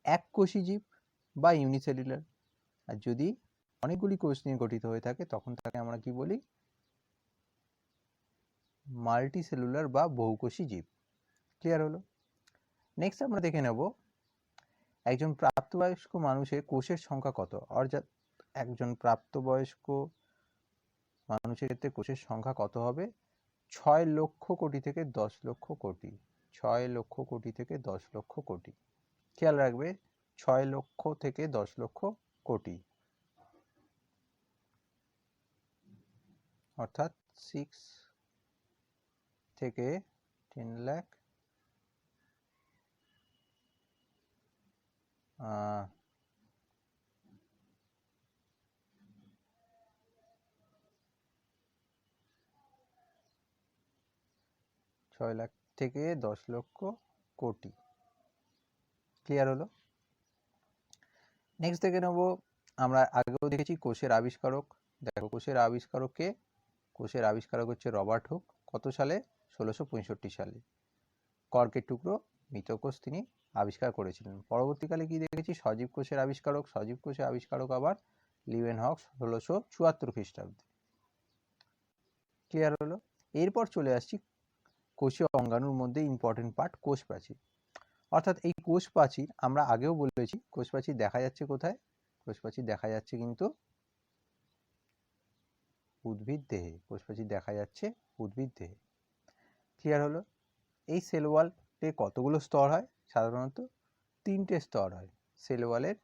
এককোষী জীব বা ইউনিসেলুলার। আর যদি অনেকগুলি কোষ নিয়ে গঠিত হয়ে থাকে তখন তাকে আমরা কি বলি? মাল্টিসেলুলার বা বহুকোষী জীব। ক্লিয়ার হলো? নেক্সট আমরা দেখে নেব একজন প্রাপ্তবয়স্ক মানুষের কোষের সংখ্যা কত। অর্থাৎ একজন প্রাপ্তবয়স্ক মানুষের ক্ষেত্রে কোষের সংখ্যা কত হবে? 6 লক্ষ কোটি থেকে 10 লক্ষ কোটি। 6 লক্ষ কোটি থেকে 10 লক্ষ কোটি। খেয়াল রাখবে, 6 লক্ষ থেকে 10 লক্ষ কোটি, অর্থাৎ 6 থেকে 10 লাখ ছয় লাখ থেকে 10 লক্ষ কোটি। ক্লিয়ার হলো? নেক্সট দেখে নেব, আমরা আগেও দেখেছি কোষের আবিষ্কারক। দেখো কোষের আবিষ্কারককে, কোষের আবিষ্কারক হচ্ছে রবার্ট হুক। কত সালে? 1665 সালে। কর্কের টুকরো মৃত কোষ তিনি আবিষ্কার করেছিলেন। পরবর্তীকালে কি দেখেছি? সজীব কোষের আবিষ্কারক, সজীব কোষের আবিষ্কারক আবার লিউয়েনহক 1674 খ্রিস্টাব্দে। ক্লিয়ার হলো? এরপর চলে আসছি কোষীয় অঙ্গাণুর মধ্যে ইম্পর্টেন্ট পার্ট কোষ প্রাচীর। অর্থাৎ এই কোষ প্রাচীর আমরা আগেও বলেছি, কোষ প্রাচীর দেখা যাচ্ছে কোথায়? কোষ প্রাচীর দেখা যাচ্ছে কিন্তু উদ্ভিদ দেহে। কোষ প্রাচীর দেখা যাচ্ছে উদ্ভিদ দেহে। ক্লিয়ার হলো? এই সেল ওয়ালে কতগুলো স্তর হয়? সাধারণত 3টে স্তর হয়। সেল ওয়ালের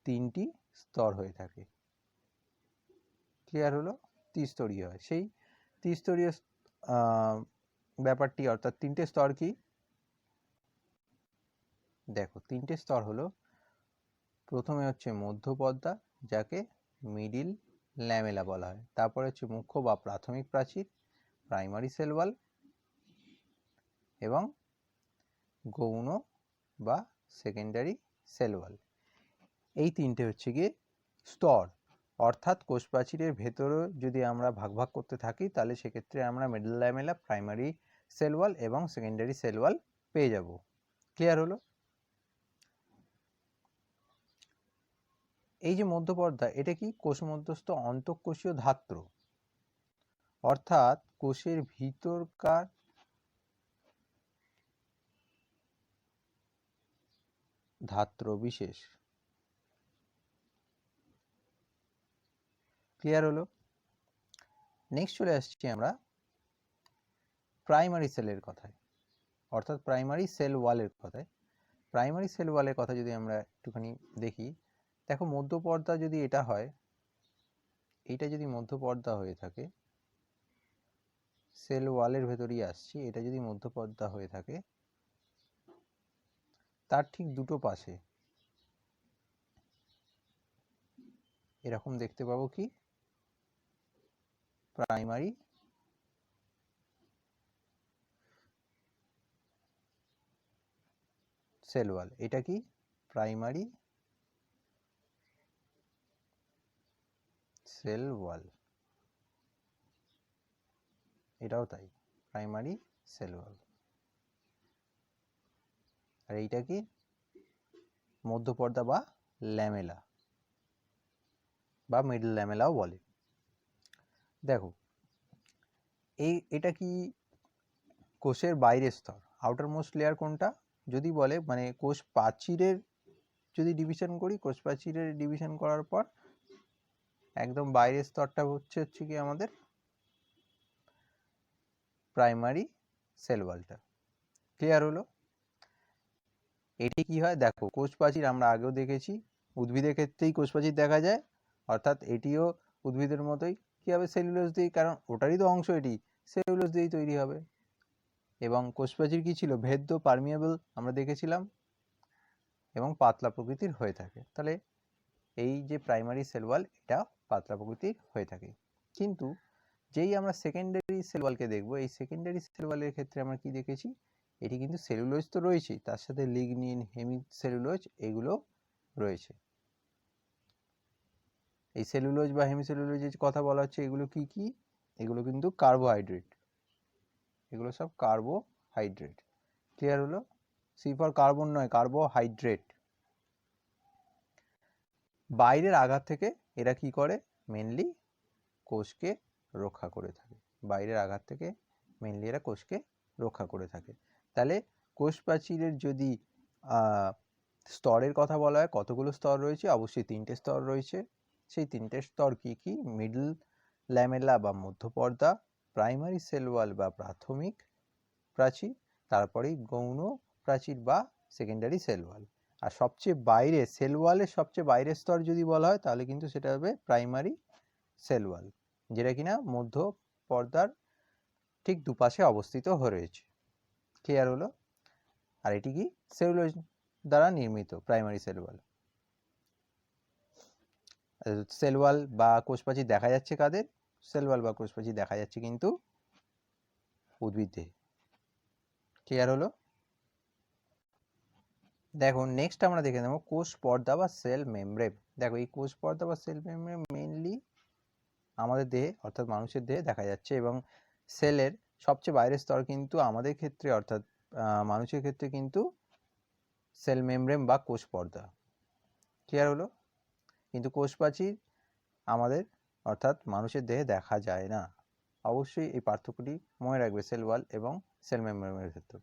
3টি স্তর হয়ে থাকে। ক্লিয়ার হলো? ত্রিস্তরীয় হয়। সেই ত্রিস্তরীয় ব্যাপারটি, অর্থাৎ 3টে স্তর কি? দেখো 3টে স্তর হলো, প্রথমে হচ্ছে মধ্যপর্দা, যাকে মিডিল ল্যামেলা বলা হয়। তারপরে হচ্ছে মুখ্য বা প্রাথমিক প্রাচীর, প্রাইমারি সেল ওয়াল, এবং গৌণ বা সেকেন্ডারি সেল ওয়াল। এই 3টে হচ্ছে গিয়ে স্তর। অর্থাৎ কোষ প্রাচীরের ভেতরে যদি আমরা ভাগ ভাগ করতে থাকি, তাহলে সেক্ষেত্রে আমরা middle lamella, primary cell wall এবং সেকেন্ডারি সেল ওয়াল পেয়ে যাব। ক্লিয়ার হলো? এই যে মধ্যপর্দা, এটা কি? কোষ মধ্যস্থ অন্তঃকোষীয় ধাত্র, অর্থাৎ কোষের ভিতরকার ধাত্র বিশেষ। ক্লিয়ার হলো? নেক্সট চলে আসছি আমরা প্রাইমারি সেলের কথায়, অর্থাৎ প্রাইমারি সেল ওয়ালের কথায়। প্রাইমারি সেল ওয়ালের কথা যদি আমরা একটুখানি দেখি, দেখো মধ্যপর্দা যদি এটা হয়, এইটা যদি মধ্যপর্দা হয়ে থাকে, সেল ওয়ালের ভেতরেই আসছি, এটা যদি মধ্যপর্দা হয়ে থাকে, তার ঠিক দুটো পাশে এরকম দেখতে পাবো কি? Primary cell wall. এটা কি? Primary cell wall. এটাও তাই, প্রাইমারি সেল ওয়াল। আর এইটা কি? মধ্যপর্দা বা ল্যামেলা বা মিডল ল্যামেলাও বলে। দেখো এটা কি? কোষের বাইরের স্তর, আউটার মোস্ট লেয়ার কোনটা? যদি বলে মানে কোষ প্রাচীরের যদি ডিভিশন করি, কোষ প্রাচীরের ডিভিশন করার পর একদম বাইরের স্তরটা হচ্ছে কি আমাদের প্রাইমারি সেল ওয়ালটা। ক্লিয়ার হলো? এটি কি হয়? দেখো কোষ প্রাচীর আমরা আগেও দেখেছি, উদ্ভিদের ক্ষেত্রেই কোষ প্রাচীর দেখা যায়, অর্থাৎ এটিও উদ্ভিদের মতোই কি হবে? সেলুলোজ দিয়ে, কারণ ওটারই তো অংশ, এটি সেলুলোজ দিয়েই তৈরি হবে। এবং কোষ প্রাচীর কি ছিল? ভেদ্য, পারমিয়েবল আমরা দেখেছিলাম, এবং পাতলা প্রকৃতির হয়ে থাকে। তাহলে এই যে প্রাইমারি সেল ওয়াল, এটা পাতলা প্রকৃতির হয়ে থাকে। কিন্তু যেই আমরা সেকেন্ডারি সেল ওয়ালকে দেখবো, এই সেকেন্ডারি সেল ওয়ালের ক্ষেত্রে আমরা কি দেখেছি? এটি কিন্তু সেলুলোজ তো রয়েছেই, তার সাথে লিগনিন, হেমিসেলুলোজ এগুলো রয়েছে। এই সেলুলোজ বা হেমিসেলুলোজের কথা বলা হচ্ছে, এগুলো কি কি? এগুলো কিন্তু কার্বোহাইড্রেট, এগুলো সব কার্বোহাইড্রেট। ক্লিয়ার হলো? সি ফর কার্বন নয়, কার্বোহাইড্রেট। বাইরের আঘাত থেকে এরা কি করে? মেনলি কোষকে রক্ষা করে থাকে। বাইরের আঘাত থেকে মেনলি এরা কোষকে রক্ষা করে থাকে। তাহলে কোষ প্রাচীরের যদি স্তরের কথা বলা হয়, কতগুলো স্তর রয়েছে? অবশ্যই 3টে স্তর রয়েছে। সেই 3টে স্তর কি কি? মিডল ল্যামেলা বা মধ্যপর্দা, প্রাইমারি সেল ওয়াল বা প্রাথমিক প্রাচীর, তারপরেই গৌণ প্রাচীর বা সেকেন্ডারি সেল ওয়াল। আর সবচেয়ে বাইরে সেল ওয়ালের সবচেয়ে বাইরের স্তর যদি বলা হয়, তাহলে কিন্তু সেটা হবে প্রাইমারি সেল ওয়াল, যেটা কিনা মধ্য পর্দার ঠিক দুপাশে অবস্থিত হয়ে রয়েছে। ক্লিয়ার হলো? আর এটি কি? সেলুলোজ দ্বারা নির্মিত primary cell wall. Cell wall বা কোষপ্রাচীর দেখা যাচ্ছে কাদের? সেল ওয়াল বা কোষপ্রাচীর দেখা যাচ্ছে কিন্তু উদ্ভিদে। ক্লিয়ার হলো? দেখো নেক্সট আমরা দেখে নেব কোষ পর্দা বা সেল মেমব্রেন। দেখো এই কোষ পর্দা বা সেল মেমব্রেন মেইনলি আমাদের দেহে অর্থাৎ মানুষের দেহে দেখা যাচ্ছে, এবং সেলের সবচেয়ে বাইরের স্তর কিন্তু আমাদের ক্ষেত্রে অর্থাৎ মানুষের ক্ষেত্রে কিন্তু সেল মেমব্রেন বা কোষ পর্দা। ক্লিয়ার হলো? কিন্তু কোষপ্রাচীর আমাদের অর্থাৎ মানুষের দেহে দেখা যায় না। অবশ্যই এই পার্থক্যটি মনে রাখবে সেল ওয়াল এবং সেল মেমব্রেনের ক্ষেত্রে।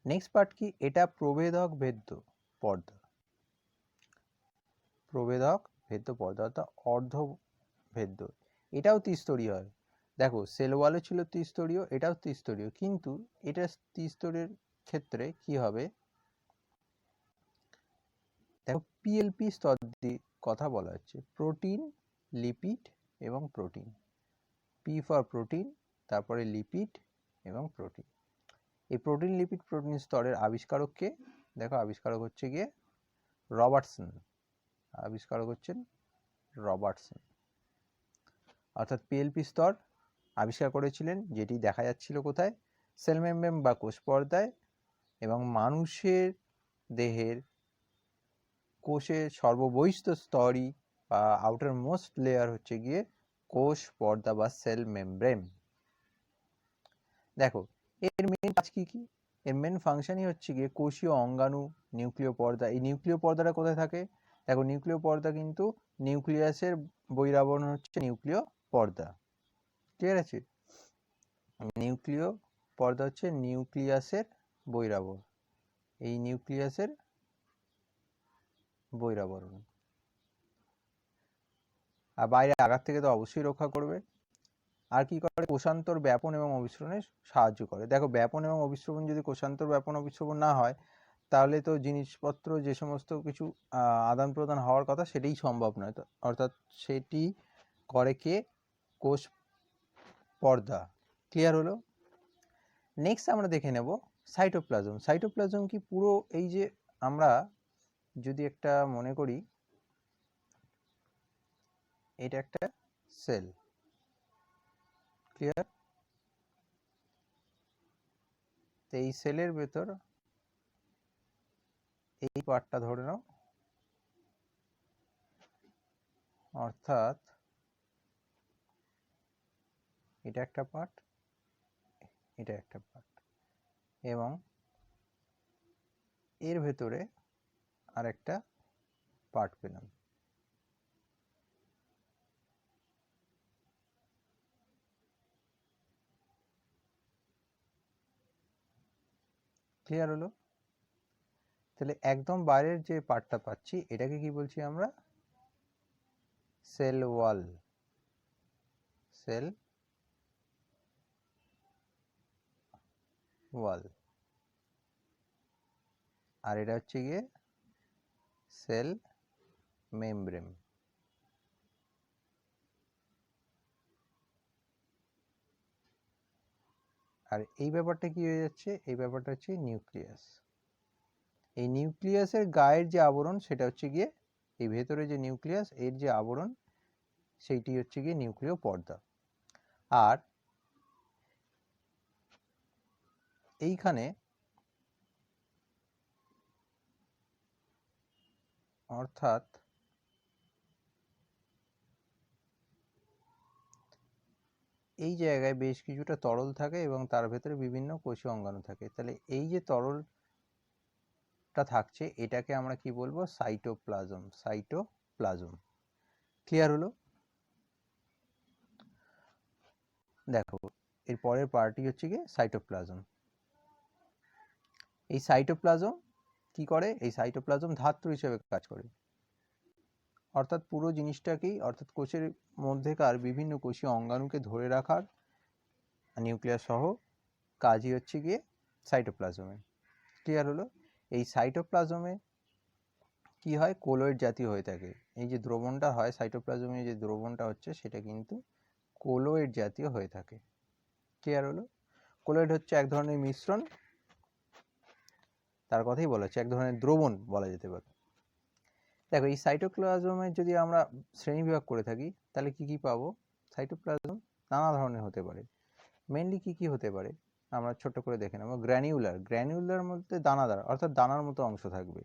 নেক্সট পার্ট কি? এটা প্রবেদক ভেদ্য পর্দা। প্রবেদক ভেদ্য পর্দা অর্থাৎ অর্ধভেদ্য। এটাও ত্রিস্তরীয় হয়। দেখো সেল ওয়ালও ছিল ত্রিস্তরীয়, এটাও ত্রিস্তরীয়, কিন্তু এটা ত্রিস্তরের ক্ষেত্রে কি হবে? দেখো পিএলপি স্তর দিয়ে কথা বলা হচ্ছে, প্রোটিন, লিপিড এবং প্রোটিন। পি ফর প্রোটিন, তারপরে লিপিড এবং প্রোটিন। এই প্রোটিন, লিপিড, প্রোটিন স্তরের আবিষ্কারককে দেখো, আবিষ্কারক হচ্ছে গিয়ে রবার্টসন। আবিষ্কারক হচ্ছেন রবার্টসন। অর্থাৎ পিএলপি স্তর আবিষ্কার করেছিলেন, যেটি দেখা যাচ্ছিল কোথায়? সেল মেমব্রেন বা কোষ পর্দায়, এবং মানুষের দেহের কোষের সর্ববহিস্থ স্তরই বা আউটার মোস্ট লেয়ার হচ্ছে গিয়ে কোষ পর্দা বা সেল মেমব্রেন। দেখো এর মেন কাজ কি কি? এর মেন ফাংশনই হচ্ছে গিয়ে কোষীয় অঙ্গাণু, নিউক্লিয় পর্দা। এই নিউক্লিয় পর্দাটা কোথায় থাকে? দেখো নিউক্লিয় পর্দা কিন্তু নিউক্লিয়াসের বহিরাবরণ হচ্ছে নিউক্লিয় পর্দা। ক্লিয়ার আছে? নিউক্লিয় পর্দা হচ্ছে নিউক্লিয়াসের বহিরাবরণ। এই নিউক্লিয়াসের বহিরাবরণ আর বাইরে আঘাত থেকে তো অবশ্যই রক্ষা করবে। আর কি করে? কোষান্তর ব্যাপন এবং অবিশ্রবণে সাহায্য করে। দেখো ব্যাপন এবং অবিশ্রবণ, যদি কোষান্তর ব্যাপন অবিশ্রবণ না হয় তাহলে তো জিনিসপত্র যে সমস্ত কিছু আদান প্রদান হওয়ার কথা সেটাই সম্ভব নয়। অর্থাৎ সেটি করে কে? কোষ পর্দা। ক্লিয়ার হলো? নেক্সট আমরা দেখে নেব সাইটোপ্লাজম। সাইটোপ্লাজম কি? পুরো এই যে আমরা যদি একটা মনে করি এটা একটা সেল। ক্লিয়ার? তো এই সেলের ভেতর এই পার্টটা ধরে নাও, অর্থাৎ এটা একটা পার্ট, এটা একটা পার্ট, এবং এর ভেতরে আর একটা পার্ট পেলাম। ক্লিয়ার হলো? তাহলে একদম বাইরের যে পার্টটা পাচ্ছি এটাকে কি বলছি আমরা? Cell wall. Cell wall. আর এটা হচ্ছে গিয়ে সেল মেমব্রেন। আর এই ব্যাপারটা কি হয়ে যাচ্ছে? এই ব্যাপারটা হচ্ছে নিউক্লিয়াস। এই নিউক্লিয়াসের গায়ের যে আবরণ সেটা হচ্ছে গিয়ে এই ভেতরে যে নিউক্লিয়াস, এর যে আবরণ সেইটি হচ্ছে গিয়ে নিউক্লিয় পর্দা। আর এইখানে অর্থাৎ এই জায়গায় বেশ কিছুটা তরল থাকে এবং তার ভেতরে বিভিন্ন কোষীয় অঙ্গাণু থাকে। তাহলে এই যে তরলটা থাকছে এটাকে আমরা কি বলবো? সাইটোপ্লাজম। সাইটোপ্লাজম। ক্লিয়ার হলো? দেখো এর পরের পার্টই হচ্ছে গিয়ে সাইটোপ্লাজম। এই সাইটোপ্লাজম কি করে? এই সাইটোপ্লাজম ধাত্র হিসেবে কাজ করে। অর্থাৎ পুরো জিনিসটাকেই, অর্থাৎ কোষের মধ্যেকার বিভিন্ন কোষীয় অঙ্গাণুকে ধরে রাখার নিউক্লিয়াস সহ কাজই হচ্ছে গিয়ে সাইটোপ্লাজমে। ক্লিয়ার হলো? এই সাইটোপ্লাজমে কি হয়? কোলয়েড জাতীয় হয়ে থাকে। এই যে দ্রবণটা হয় সাইটোপ্লাজমে, যে দ্রবণটা হচ্ছে সেটা কিন্তু কোলয়েড জাতীয় হয়ে থাকে। ক্লিয়ার হলো? কোলয়েড হচ্ছে এক ধরনের মিশ্রণ তার কথাই বলা হচ্ছে, এক ধরনের দ্রবণ বলা যেতে পারে। দেখো এই সাইটোপ্লাজমের যদি আমরা শ্রেণীবিভাগ করে থাকি তাহলে কি কি পাবো? সাইটোপ্লাজম নানা ধরনের হতে পারে। মেনলি কি কি হতে পারে আমরা ছোট করে দেখে নেব। গ্র্যানিউলার মধ্যে দানাদার অর্থাৎ দানার মতো অংশ থাকবে।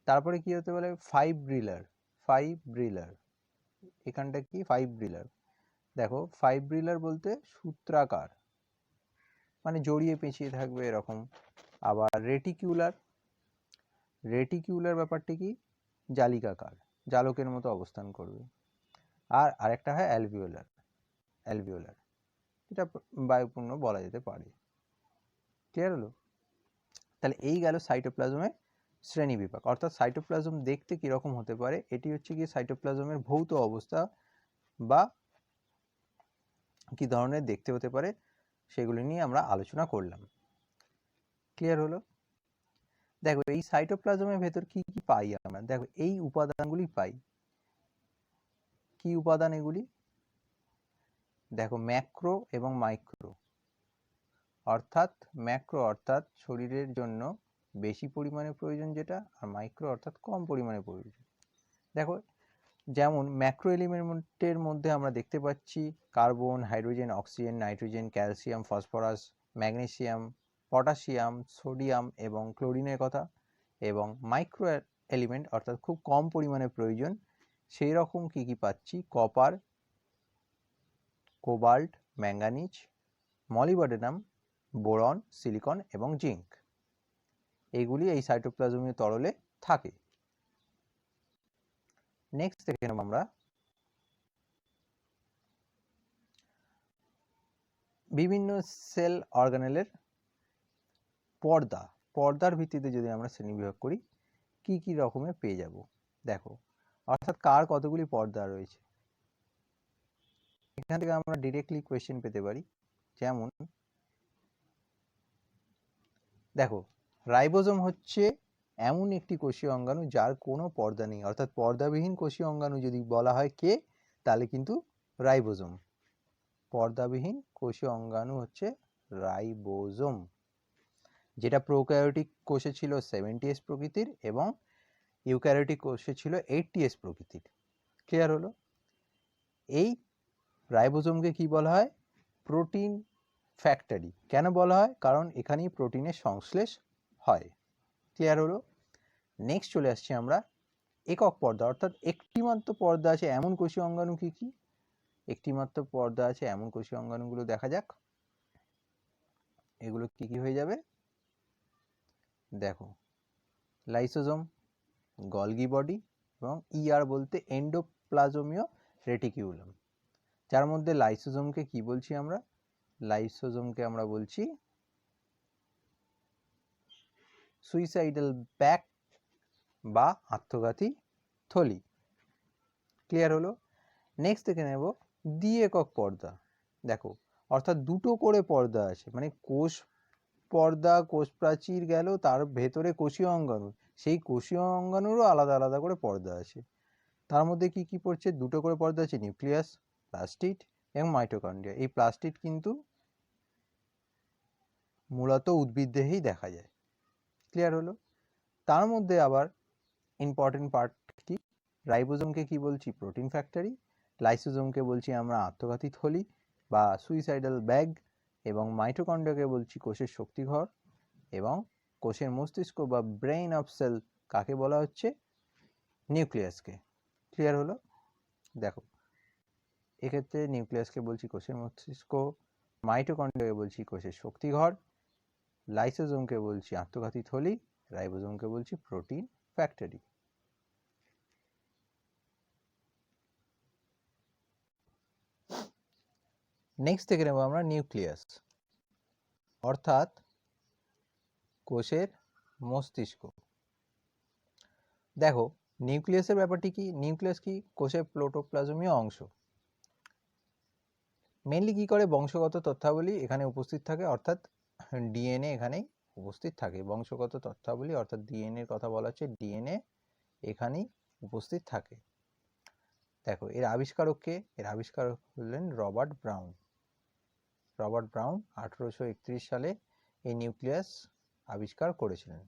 তারপরে কি হতে পারে? ফাইব্রিলার, এখানটা কি? ফাইব্রিলার। দেখো ফাইব্রিলার বলতে সূত্রাকার, মানে জড়িয়ে পেঁচিয়ে থাকবে এরকম। আবার রেটিকিউলার ব্যাপারটি কি? জালিকাকার, জালকের মতো অবস্থান করবে। আর আরেকটা হয় অ্যালভিওলার, এটা বায়ুপূর্ণ বলা যেতে পারে। ক্লিয়ার হলো? তাহলে এই গেল সাইটোপ্লাজমের শ্রেণী বিভাগ। অর্থাৎ সাইটোপ্লাজম দেখতে কিরকম হতে পারে, এটি হচ্ছে কি সাইটোপ্লাজমের ভৌত অবস্থা বা কি ধরনের দেখতে হতে পারে সেগুলি নিয়ে আমরা আলোচনা করলাম। ক্লিয়ার হলো? দেখো এই সাইটোপ্লাজমের ভেতর কি কি পাই আমরা? দেখো এই উপাদানগুলি পাই। কি উপাদান এগুলি? দেখো ম্যাক্রো এবং মাইক্রো। অর্থাৎ ম্যাক্রো অর্থাৎ শরীরের জন্য বেশি পরিমাণে প্রয়োজন যেটা, আর মাইক্রো অর্থাৎ কম পরিমাণে প্রয়োজন। দেখো যেমন ম্যাক্রো এলিমেন্টের মধ্যে আমরা দেখতে পাচ্ছি carbon, hydrogen, oxygen, nitrogen, calcium, phosphorus, magnesium, potassium, sodium এবং ক্লোরিনের কথা। এবং মাইক্রো এলিমেন্ট অর্থাৎ খুব কম পরিমাণে প্রয়োজন, সেই রকম কি কি পাচ্ছি? Copper, cobalt, manganese, molybdenum, boron, silicon এবং জিঙ্ক। এইগুলি এই সাইটোপ্লাজমীয় তরলে থাকে। নেক্সট দেখে নেব আমরা বিভিন্ন সেল অর্গানেলের পর্দার ভিত্তিতে যদি আমরা শ্রেণীবিভাগ করি কি কি রকমের পেয়ে যাব। দেখো অর্থাৎ কার কতগুলি পর্দা রয়েছে, এখান থেকে আমরা ডিরেক্টলি কোয়েশ্চেন পেতে পারি। যেমন দেখো রাইবোজোম হচ্ছে এমন একটি কোষীয় অঙ্গাণু যার কোনো পর্দা নেই, অর্থাৎ পর্দাবিহীন কোষীয় অঙ্গাণু যদি বলা হয় কে, তাহলে কিন্তু রাইবোজোম। পর্দাবিহীন কোষীয় অঙ্গাণু হচ্ছে রাইবোজোম, যেটা প্রোক্যারিওটিক কোষে ছিল 70s প্রকৃতির এবং ইউক্যারিওটিক কোষে ছিল 80s প্রকৃতির। ক্লিয়ার হলো? এই রাইবোজোমকে কি বলা হয়? Protein factory. কেন বলা হয়? কারণ এখানেই প্রোটিনের সংশ্লেষ হয়। ক্লিয়ার হলো? নেক্সট চলে আসছি আমরা একক পর্দা, অর্থাৎ একটিমাত্র পর্দা আছে এমন কোষীয় অঙ্গাণু কি কি? একটিমাত্র পর্দা আছে এমন কোষীয় অঙ্গাণুগুলো দেখা যাক। এগুলো কি কি হয়ে যাবে? দেখো লাইসোজোম, গলগি বডি এবং ইআর বলতে এন্ডোপ্লাজমীয় রেটিকিউলাম, যার মধ্যে লাইসোজোমকে কি বলছি আমরা? লাইসোজোমকে আমরা বলছি সুইসাইডাল ব্যাগ বা আত্মঘাতী থলি। ক্লিয়ার হলো? নেক্সট দেখে নেব দ্বি-একক পর্দা। দেখো অর্থাৎ দুটো করে পর্দা আছে, মানে কোষ পর্দা, কোষ প্রাচীর গেল, তার ভেতরে কোষীয় অঙ্গাণু, সেই কোষীয় অঙ্গাণুরও আলাদা আলাদা করে পর্দা আছে। তার মধ্যে কি কি পড়ছে? দুটো করে পর্দা আছে, নিউক্লিয়াস, প্লাস্টিড এবং মাইটোকন্ড্রিয়া। এই প্লাস্টিড কিন্তু মূলত উদ্ভিদদেহেই দেখা যায়। ক্লিয়ার হলো? তার মধ্যে আবার ইম্পর্টেন্ট পার্ট কি? রাইবোজোমকে কি বলছি? Protein factory. লাইসোজোমকে বলছি আমরা আত্মঘাতী থলি বা সুইসাইডাল ব্যাগ, এবং মাইটোকন্ড্রিয়াকে বলছি কোষের শক্তিঘর, এবং কোষের মস্তিষ্ক বা ব্রেইন অফ সেল কাকে বলা হচ্ছে? নিউক্লিয়াসকে। ক্লিয়ার হলো? দেখো এক্ষেত্রে নিউক্লিয়াসকে বলছি কোষের মস্তিষ্ক, মাইটোকন্ড্রিয়াকে বলছি কোষের শক্তিঘর, লাইসোজোমকে বলছি আত্মঘাতী থলি, রাইবোজোমকে বলছি প্রোটিন ফ্যাক্টরি। নেক্সট দেখে নেব আমরা নিউক্লিয়াস, অর্থাৎ কোষের মস্তিষ্ক। দেখো নিউক্লিয়াসের ব্যাপারটি কি? নিউক্লিয়াস কি? কোষের প্রোটোপ্লাজমীয় অংশ। মেনলি কি করে? বংশগত তথ্যাবলী এখানে উপস্থিত থাকে, অর্থাৎ ডিএনএ এখানেই উপস্থিত থাকে। বংশগত তথ্যাবলী অর্থাৎ ডিএনএ এর কথা বলা হচ্ছে, ডিএনএ এখানেই উপস্থিত থাকে। দেখো এর আবিষ্কারক কে? এর আবিষ্কারক হলেন রবার্ট ব্রাউন। 1831 সালে এই নিউক্লিয়াস আবিষ্কার করেছিলেন।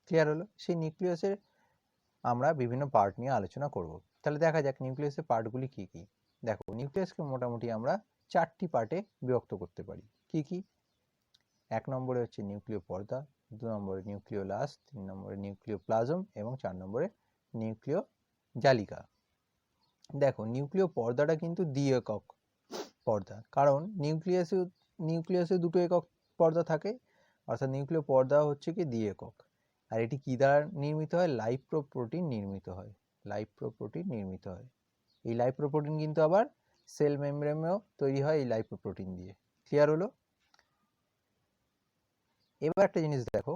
ক্লিয়ার হলো? সেই নিউক্লিয়াসের আমরা বিভিন্ন পার্ট নিয়ে আলোচনা করব। তাহলে দেখা যাক নিউক্লিয়াসের পার্টগুলি কি কি। দেখো, নিউক্লিয়াসকে মোটামুটি আমরা 4টি পার্টে বিভক্ত করতে পারি। কি কি? 1 নম্বরে হচ্ছে নিউক্লিয় পর্দা, 2 নম্বরে নিউক্লিওলাস, 3 নম্বরে নিউক্লিওপ্লাজম এবং 4 নম্বরে নিউক্লিয় জালিকা। দেখো, নিউক্লিয় পর্দাটা কিন্তু দ্বি-একক পর্দা, কারণ নিউক্লিয়াসে দুটো একক পর্দা থাকে, অর্থাৎ নিউক্লিয় পর্দা হচ্ছে কি দ্বি-একক। আর এটি কি দ্বারা নির্মিত হয়? লাইপ্রোপ্রোটিন নির্মিত হয়। লাইপ্রোপ্রোটিন নির্মিত হয়। এই লাইপ্রোপ্রোটিন কিন্তু আবার সেল মেমব্রেনেও তৈরি হয় এই লাইপ্রোপ্রোটিন দিয়ে। ক্লিয়ার হলো? এবার একটা জিনিস দেখো,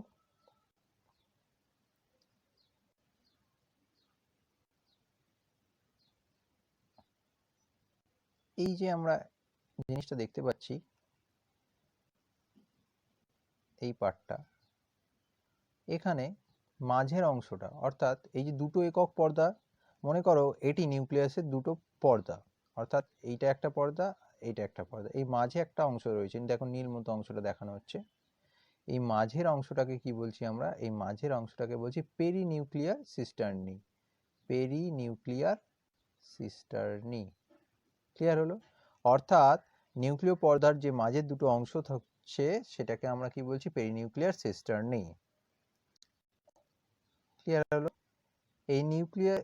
এই যে আমরা জিনিসটা দেখতে পাচ্ছি, এই পার্টটা, এখানে মাঝের অংশটা, অর্থাৎ এই যে দুটো একক পর্দা, মনে করো এটি নিউক্লিয়াসের দুটো পর্দা, অর্থাৎ এইটা একটা পর্দা, এইটা একটা পর্দা, এই মাঝে একটা অংশ রয়েছে, দেখো নীল মতো অংশটা দেখানো হচ্ছে। এই মাঝের অংশটাকে কি বলছি আমরা? এই মাঝের অংশটাকে বলছি পেরিনিউক্লিয়ার সিস্টার্নি। পেরিনিউক্লিয়ার সিস্টার্নি। ক্লিয়ার হলো? অর্থাৎ নিউক্লিয় পর্দার যে মাঝের দুটো অংশ থাকছে সেটাকে আমরা কি বলছি? পেরিনিউক্লিয়ার সিস্টার্নি। ক্লিয়ার হলো? এই নিউক্লিয়ার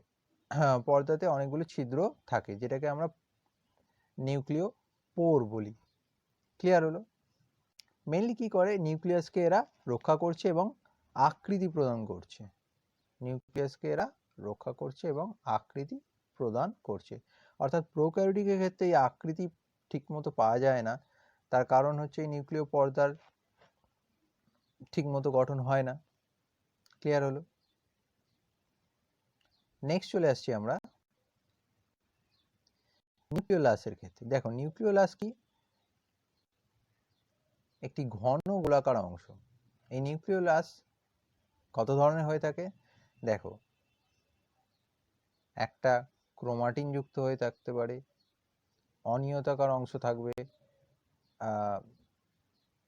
পর্দাতে অনেকগুলো ছিদ্র থাকে, যেটাকে আমরা নিউক্লিয় পোর বলি। ক্লিয়ার হলো? মেইনলি কি করে? নিউক্লিয়াসকে এরা রক্ষা করছে এবং আকৃতি প্রদান করছে। নিউক্লিয়াসকে এরা রক্ষা করছে এবং আকৃতি প্রদান করছে। অর্থাৎ প্রোক্যারিওটিকের ক্ষেত্রে এই আকৃতি ঠিকমতো পাওয়া যায় না, তার কারণ হচ্ছে এই নিউক্লিয় পর্দার ঠিকমতো গঠন হয় না। ক্লিয়ার হলো? নেক্সট চলে আসছি আমরা নিউক্লিওলাসের ক্ষেত্রে। দেখো, নিউক্লিওলাস কি? একটি ঘন গোলাকার অংশ। এই নিউক্লিওলাস কত ধরনের হয়ে থাকে? দেখো, একটা ক্রোমাটিন যুক্ত হয়ে থাকতে পারে, অনিয়তাকার অংশ থাকবে,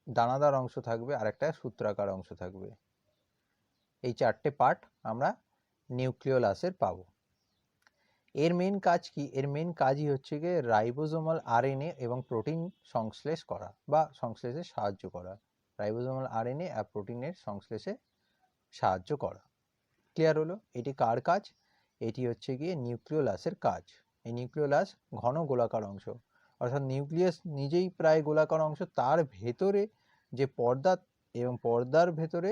দানাদার অংশ থাকবে, আর একটা সূত্রাকার অংশ থাকবে। এই 4টে পার্ট আমরা নিউক্লিওলাসের পাবো। এর মেন কাজ কি? এর মেন কাজই হচ্ছে গিয়ে রাইবোজোমাল আরএনএ এবং প্রোটিন সংশ্লেষ করা বা সংশ্লেষে সাহায্য করা। রাইবোজোমাল আরএনএ আর প্রোটিনের সংশ্লেষে সাহায্য করা। ক্লিয়ার হলো? এটি কার কাজ? এটি হচ্ছে গিয়ে নিউক্লিওলাসের কাজ। এই নিউক্লিওলাস ঘন গোলাকার অংশ, অর্থাৎ নিউক্লিয়াস নিজেই প্রায় গোলাকার অংশ, তার ভেতরে যে পর্দা এবং পর্দার ভেতরে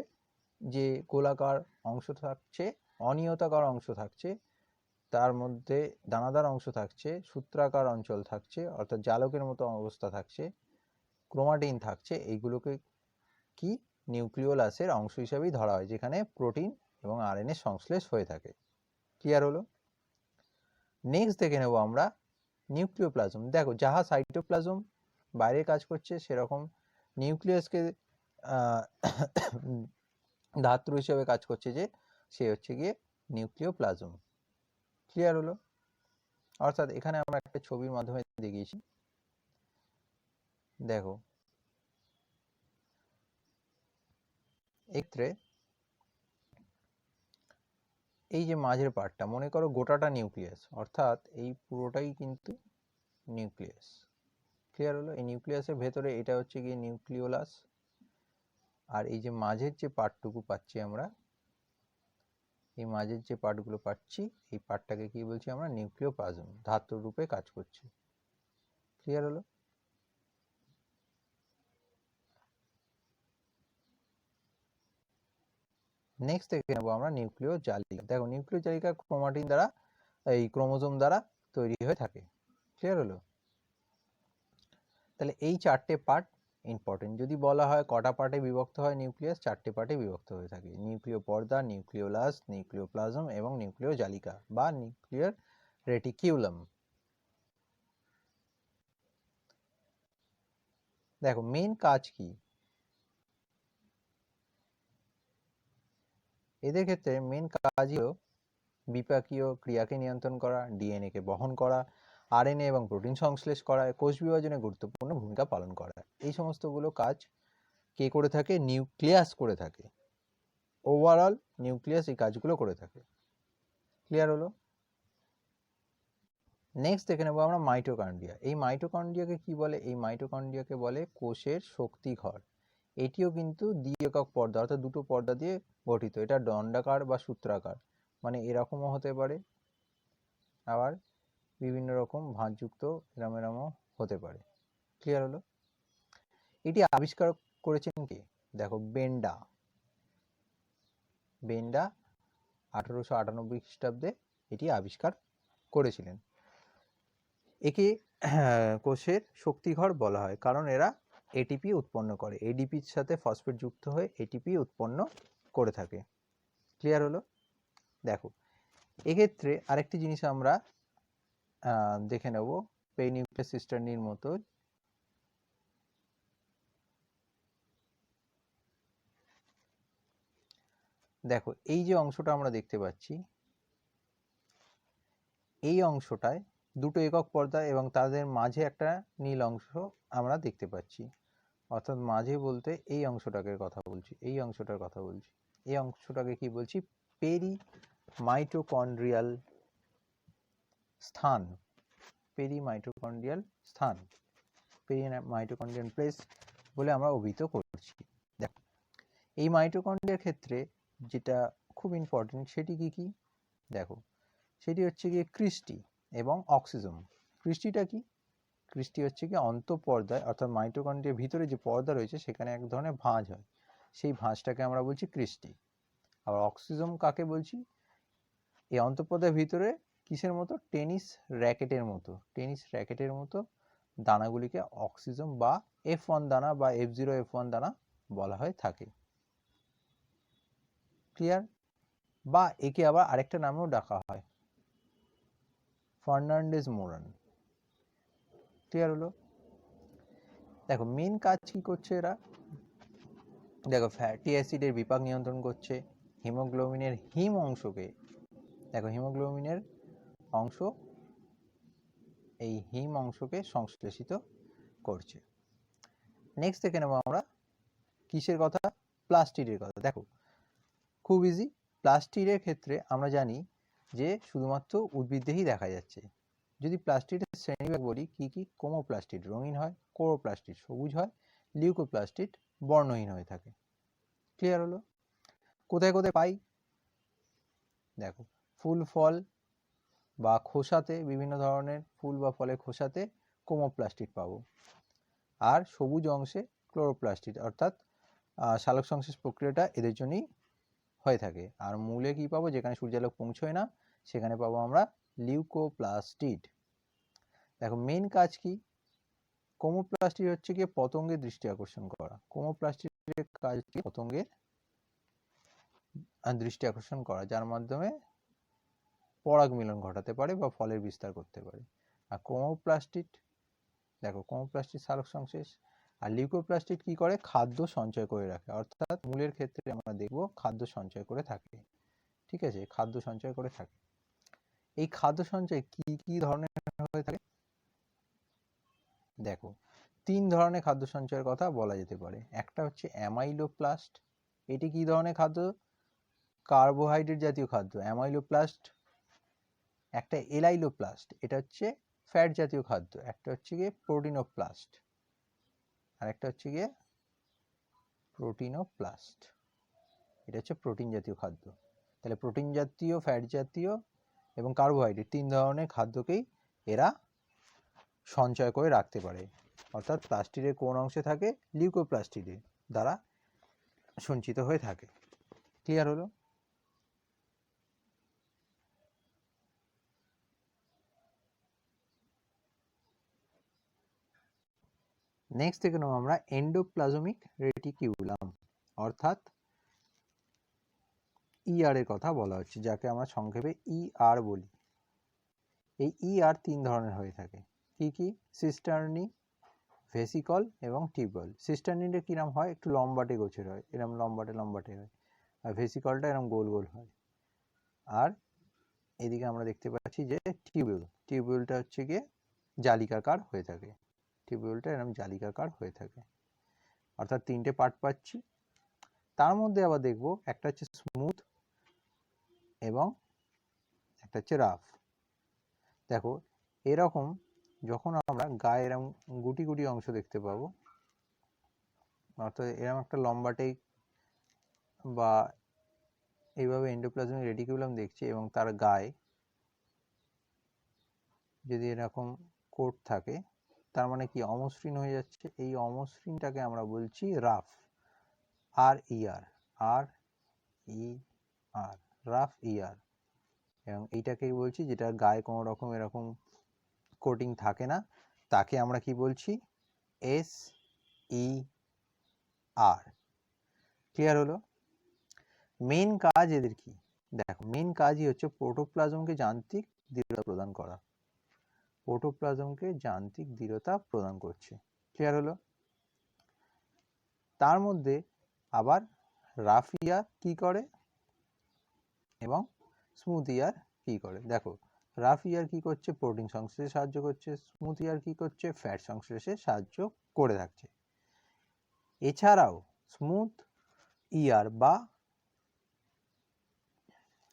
যে গোলাকার অংশ থাকছে, অনিয়তাকার অংশ থাকছে, তার মধ্যে দানাদার অংশ থাকছে, সূত্রাকার অঞ্চল থাকছে, অর্থাৎ জালকের মতো অবস্থা থাকছে, ক্রোমাটিন থাকছে, এইগুলোকে কি নিউক্লিওলাসের অংশ হিসাবেই ধরা হয়, যেখানে প্রোটিন এবং আরএনএ সংশ্লেষ হয়ে থাকে। ক্লিয়ার হলো? নেক্সট দেখে নেব আমরা নিউক্লিওপ্লাজম। দেখো, যাহা সাইটোপ্লাজম বাইরে কাজ করছে, সেরকম নিউক্লিয়াসকে ধাত্র হিসেবে কাজ করছে, যে সে হচ্ছে গিয়ে নিউক্লিওপ্লাজম। ক্লিয়ার হলো? অর্থাৎ এখানে আমরা একটা ছবির মাধ্যমে দেখিয়েছি। দেখো, এক্ষেত্রে এই যে মাঝের পার্টটা, মনে করো গোটাটা নিউক্লিয়াস, অর্থাৎ এই পুরোটাই কিন্তু নিউক্লিয়াস। ক্লিয়ার হলো? এই নিউক্লিয়াসের ভেতরে এটা হচ্ছে গিয়ে নিউক্লিওলাস, আর এই যে মাঝের যে পার্টটুকু পাচ্ছি আমরা, এই মাঝের যে পার্টগুলো পাচ্ছি, এই পার্টটাকে কি বলছি আমরা? নিউক্লিওপ্লাজম। ধাতুর রূপে কাজ করছে। ক্লিয়ার হলো? নেক্সট দেখে নেবো আমরা নিউক্লিয় জালিকা। দেখো, নিউক্লিয় জালিকা ক্রোমাটিন দ্বারা, এই ক্রোমোজোম দ্বারা তৈরি হয়ে থাকে। ক্লিয়ার হলো? তাহলে এই 4টে পার্ট ইম্পর্টেন্ট। যদি বলা হয় কটা পার্টে বিভক্ত হয় নিউক্লিয়াস, 4টে পার্টে বিভক্ত হয়ে থাকে। নিউক্লিয় পর্দা, নিউক্লিওলাস, নিউক্লিওপ্লাজম এবং নিউক্লিয় জালিকা বা নিউক্লিয়ার রেটিকিউলাম। দেখো, মেন কাজ কি? এদের ক্ষেত্রে মেন কাজই হলো বিপাকীয় ক্রিয়াকে নিয়ন্ত্রণ করা, ডিএনএ কে বহন করা, আরএনএ এবং প্রোটিন সংশ্লেষ করা, কোষ বিভাজনে গুরুত্বপূর্ণ ভূমিকা পালন করা। এই সমস্তগুলো কাজ কে করে থাকে? নিউক্লিয়াস করে থাকে। ওভারঅল নিউক্লিয়াস এই কাজগুলো করে থাকে। ক্লিয়ার হলো? নেক্সট দেখে নেবো আমরা মাইটোকন্ড্রিয়া। এই মাইটোকন্ড্রিয়াকে কি বলে? এই মাইটোকন্ড্রিয়াকে বলে কোষের শক্তিঘর। এটিও কিন্তু দ্বি-একক পর্দা অর্থাৎ দুটো পর্দা দিয়ে গঠিত। এটা দণ্ডাকার বা সূত্রাকার, মানে এরকমও হতে পারে, আবার বিভিন্ন রকম ভাঁজযুক্ত এরম এরমও হতে পারে। ক্লিয়ার হলো? এটি আবিষ্কার করেছেন কে? দেখো, বেন্ডা 1898 খ্রিস্টাব্দে এটি আবিষ্কার করেছিলেন। একে কোষের শক্তিঘর বলা হয় কারণ এরা এটিপি উৎপন্ন করে। এডিপির সাথে ফসফেট যুক্ত হয়ে এটিপি উৎপন্ন করে থাকে। ক্লিয়ার হলো? দেখো, এক্ষেত্রে আরেকটি জিনিস আমরা দেখে নেব, পেনিউক্লিয়াস সিস্টার্নির মতো। দেখো, এই যে অংশটা আমরা দেখতে পাচ্ছি, এই অংশটায় দুটো একক পর্দা এবং তাদের মাঝে একটা নীল অংশ আমরা দেখতে পাচ্ছি। অর্থাৎ মাঝে বলতে এই অংশটাকে কথা বলছি, এই অংশটার কথা বলছি। এই অংশটাকে কি বলছি? পেরিমাইটোকন্ড্রিয়াল স্থান। পেরিমাইটোকন্ড্রিয়াল স্থান, পেরিমাইটোকন্ড্রিয়াল প্লেস বলে আমরা অভিহিত করছি। দেখো, এই মাইটোকন্ড্রিয়ার ক্ষেত্রে যেটা খুব ইম্পর্টেন্ট সেটি কি কি? দেখো, সেটি হচ্ছে গিয়ে ক্রিস্টি এবং অক্সিজম। ক্রিস্টিটা কি? ক্রিস্টি হচ্ছে কি অন্তঃপর্দায় অর্থাৎ মাইটোকন্ড্রিয়ার ভিতরে যে পর্দা রয়েছে সেখানে এক ধরনের ভাঁজ হয়, সেই ভাঁজটাকে আমরা বলছি ক্রিস্টি। আবার অক্সিজম কাকে বলছি? এই অন্তঃপর্দার ভিতরে কিসের মতো? টেনিস র্যাকেটের মতো, টেনিস র্যাকেটের মতো দানাগুলিকে অক্সিজম বা F1 দানা বা F0 F1 দানা বলা হয়ে থাকে। ক্লিয়ার? বা একে আবার আরেকটা নামেও ডাকা হয়, ফার্নান্ডেজ মোরান। ক্লিয়ার হলো? দেখো, মেন কাজ কি করছে এরা? দেখো, ফ্যাটি অ্যাসিডের বিপাক নিয়ন্ত্রণ করছে, হিমোগ্লোবিনের হিম অংশকে, দেখো হিমোগ্লোবিনের অংশ, এই হিম অংশকে সংশ্লেষিত করছে। নেক্সট দেখে নেবো আমরা কিসের কথা? প্লাস্টিডের কথা। দেখো, খুব ইজি। প্লাস্টিডের ক্ষেত্রে আমরা জানি যে শুধুমাত্র উদ্ভিদদেহই দেখা যাচ্ছে। যদি প্লাস্টিডের শ্রেণীবিভাগ বলি, কি কি? ক্রোমোপ্লাস্টিড রঙিন হয়, কোরোপ্লাস্টিড সবুজ হয়, লিউকোপ্লাস্টিড বর্ণহীন হয়ে থাকে। ক্লিয়ার হলো? কোথায় কোথায় পাই? দেখো, ফুল ফল বা খোসাতে, বিভিন্ন ধরনের ফুল বা ফলের খোসাতে ক্রোমোপ্লাস্টিড পাবো, আর সবুজ অংশে ক্লোরোপ্লাস্টিড, অর্থাৎ সালোক সংশ্লেষ প্রক্রিয়াটা এদের জন্যই হয়ে থাকে। আর মূলে কি পাবো? যেখানে সূর্যালোক পৌঁছয় না সেখানে পাবো আমরা লিউকোপ্লাস্টিড। দেখো, মেন কাজ কি? ক্রোমোপ্লাস্টিড হচ্ছে গিয়ে পতঙ্গের দৃষ্টি আকর্ষণ করা। ক্রোমোপ্লাস্টিডের কাজ কি? পতঙ্গের দৃষ্টি আকর্ষণ করা, যার মাধ্যমে পরাগ মিলন ঘটাতে পারে বা ফলের বিস্তার করতে পারে। আর ক্রোমোপ্লাস্টিড, দেখো ক্রোমোপ্লাস্টিড সালোক সংশ্লেষ। আর লিউকোপ্লাস্টিড কি করে? খাদ্য সঞ্চয় করে রাখে, অর্থাৎ মূলের ক্ষেত্রে আমরা দেখব খাদ্য সঞ্চয় করে থাকে। ঠিক আছে, খাদ্য সঞ্চয় করে থাকে। এই খাদ্য সঞ্চয় কি কি ধরনের হয়ে থাকে? দেখো, 3 ধরনের খাদ্য সঞ্চয়ের কথা বলা যেতে পারে। একটা হচ্ছে অ্যামাইলোপ্লাস্ট। এটি কি ধরনের খাদ্য? কার্বোহাইড্রেট জাতীয় খাদ্য, অ্যামাইলোপ্লাস্ট। একটা এলাইলোপ্লাস্ট, এটা হচ্ছে ফ্যাট জাতীয় খাদ্য। একটা হচ্ছে গিয়ে প্রোটিনোপ্লাস্ট, আর একটা হচ্ছে গিয়ে প্রোটিনোপ্লাস্ট, এটা হচ্ছে প্রোটিন জাতীয় খাদ্য। তাহলে প্রোটিন জাতীয়, ফ্যাট জাতীয় এবং কার্বোহাইড্রেট 3 ধরনের খাদ্যকেই এরা সঞ্চয় করে রাখতে পারে। অর্থাৎ প্লাস্টিডের কোন অংশে থাকে? লিউকোপ্লাস্টিডে দ্বারা সঞ্চিত হয়ে থাকে। ক্লিয়ার হলো? নেক্সট দেখে নেব আমরা এন্ডোপ্লাজমিক রেটিকিউলাম, অর্থাৎ ER এর কথা বলা হচ্ছে, যাকে আমরা সংক্ষেপে ER বলি। এই ER 3 ধরনের হয়ে থাকে। কি কি? সিস্টার্নি, ভেসিকল এবং টিউবুল। সিস্টার্নিটা কিরম হয়? একটু লম্বাটে গোছের হয়, এরম লম্বাটে লম্বাটে হয়। আর ভেসিকলটা এরম গোল গোল হয়। আর এদিকে আমরা দেখতে পাচ্ছি যে টিউবুল, টিউবুলটা হচ্ছে গিয়ে জালিকাকার হয়ে থাকে। টিউবুলটা এরম জালিকাকার হয়ে থাকে। অর্থাৎ তিনটে পার্ট পাচ্ছি। তার মধ্যে আবার দেখব একটা হচ্ছে স্মুথ এবং একটা হচ্ছে রাফ। দেখো এরকম যখন আমরা গায়ে এরকম গুটি গুটি অংশ দেখতে পাবো, অর্থাৎ এরকম একটা লম্বাটে বা এইভাবে এন্ডোপ্লাজমিক রেটিকুলাম দেখছি এবং তার গায়ে যদি এরকম কোট থাকে, তার মানে কি অমসৃণ হয়ে যাচ্ছে। এই অমসৃণটাকে আমরা বলছি রাফ, আর ইআর, আর ই আর, রাফ ইআর। এবং এইটাকেই বলছি যেটার গায়ে কোনো রকম এরকম কোটিং থাকে না, তাকে আমরা কি বলছি? এস ই আর। ক্লিয়ার হলো? মেন কাজ এদের কি? দেখো মেন কাজই হচ্ছে প্রোটোপ্লাজমকে যান্ত্রিক দৃঢ়তা প্রদান করা। প্রোটোপ্লাজমকে যান্ত্রিক দৃঢ়তা প্রদান করছে। ক্লিয়ার হলো? তার মধ্যে আবার রাফ ইয়ার কি করে এবং স্মুথ ইয়ার কি করে? দেখো রাফ ইয়ার কি করছে? প্রোটিন সংশ্লেষে সাহায্য করছে। স্মুথ ইয়ার কি করছে? ফ্যাট সংশ্লেষে সাহায্য করে থাকছে। এছাড়াও স্মুথ ইয়ার বা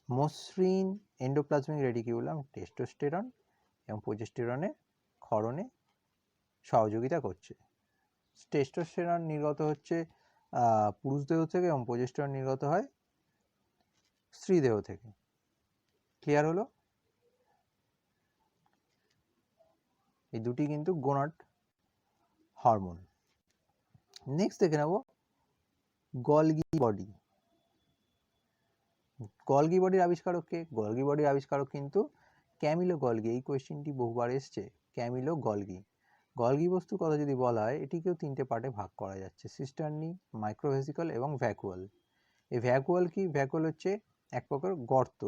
মসৃণ এন্ডোপ্লাজমিক রেটিকুলাম টেস্টোস্টেরন এবং প্রোজেস্টেরনের ক্ষরণে সহযোগিতা করছে। টেস্টোস্টেরন নির্গত হচ্ছে পুরুষ দেহ থেকে এবং প্রোজেস্টেরন নির্গত হয় স্ত্রী দেহ থেকে। ক্লিয়ার হলো? এই দুটি কিন্তু গোনাড হরমোন। নেক্সট দেখে নেব গলগি বডি। গলগি বডির আবিষ্কারক কে? গলগি বডির আবিষ্কারক কিন্তু ক্যামিলো গলগি। এই কোয়েশ্চেনটি বহুবার এসছে, ক্যামিলো গলগি। গলগি বস্তুর কথা যদি বলা হয়, এটিকেও তিনটে পার্টে ভাগ করা যাচ্ছে, সিস্টার্নি, মাইক্রোভেসিকল এবং ভ্যাকুয়াল। এই ভ্যাকুয়াল কি? ভ্যাকুয়াল হচ্ছে এক প্রকার গর্ত,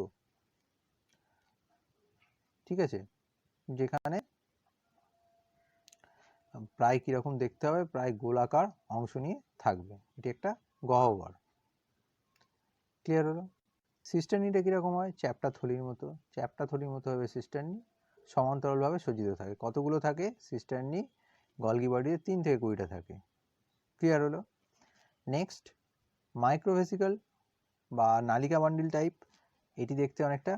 ঠিক আছে, যেখানে প্রায় কিরকম দেখতে হবে, প্রায় গোলাকার অংশ নিয়ে থাকবে। এটি একটা গহ্বর। ক্লিয়ার হলো? সিস্টার্নিটা কিরকম হয়? চ্যাপ্টা থলির মতো। চ্যাপ্টা থলির মতো হবে সিস্টার্নি, সমান্তরালভাবে সজ্জিত থাকে। কতগুলো থাকে সিস্টার্নি গলগি বডিতে? 3 থেকে 20টা থাকে। ক্লিয়ার হলো? নেক্সট মাইক্রোভেসিকল বা নালিকা বান্ডিল টাইপ। এটি দেখতে অনেকটা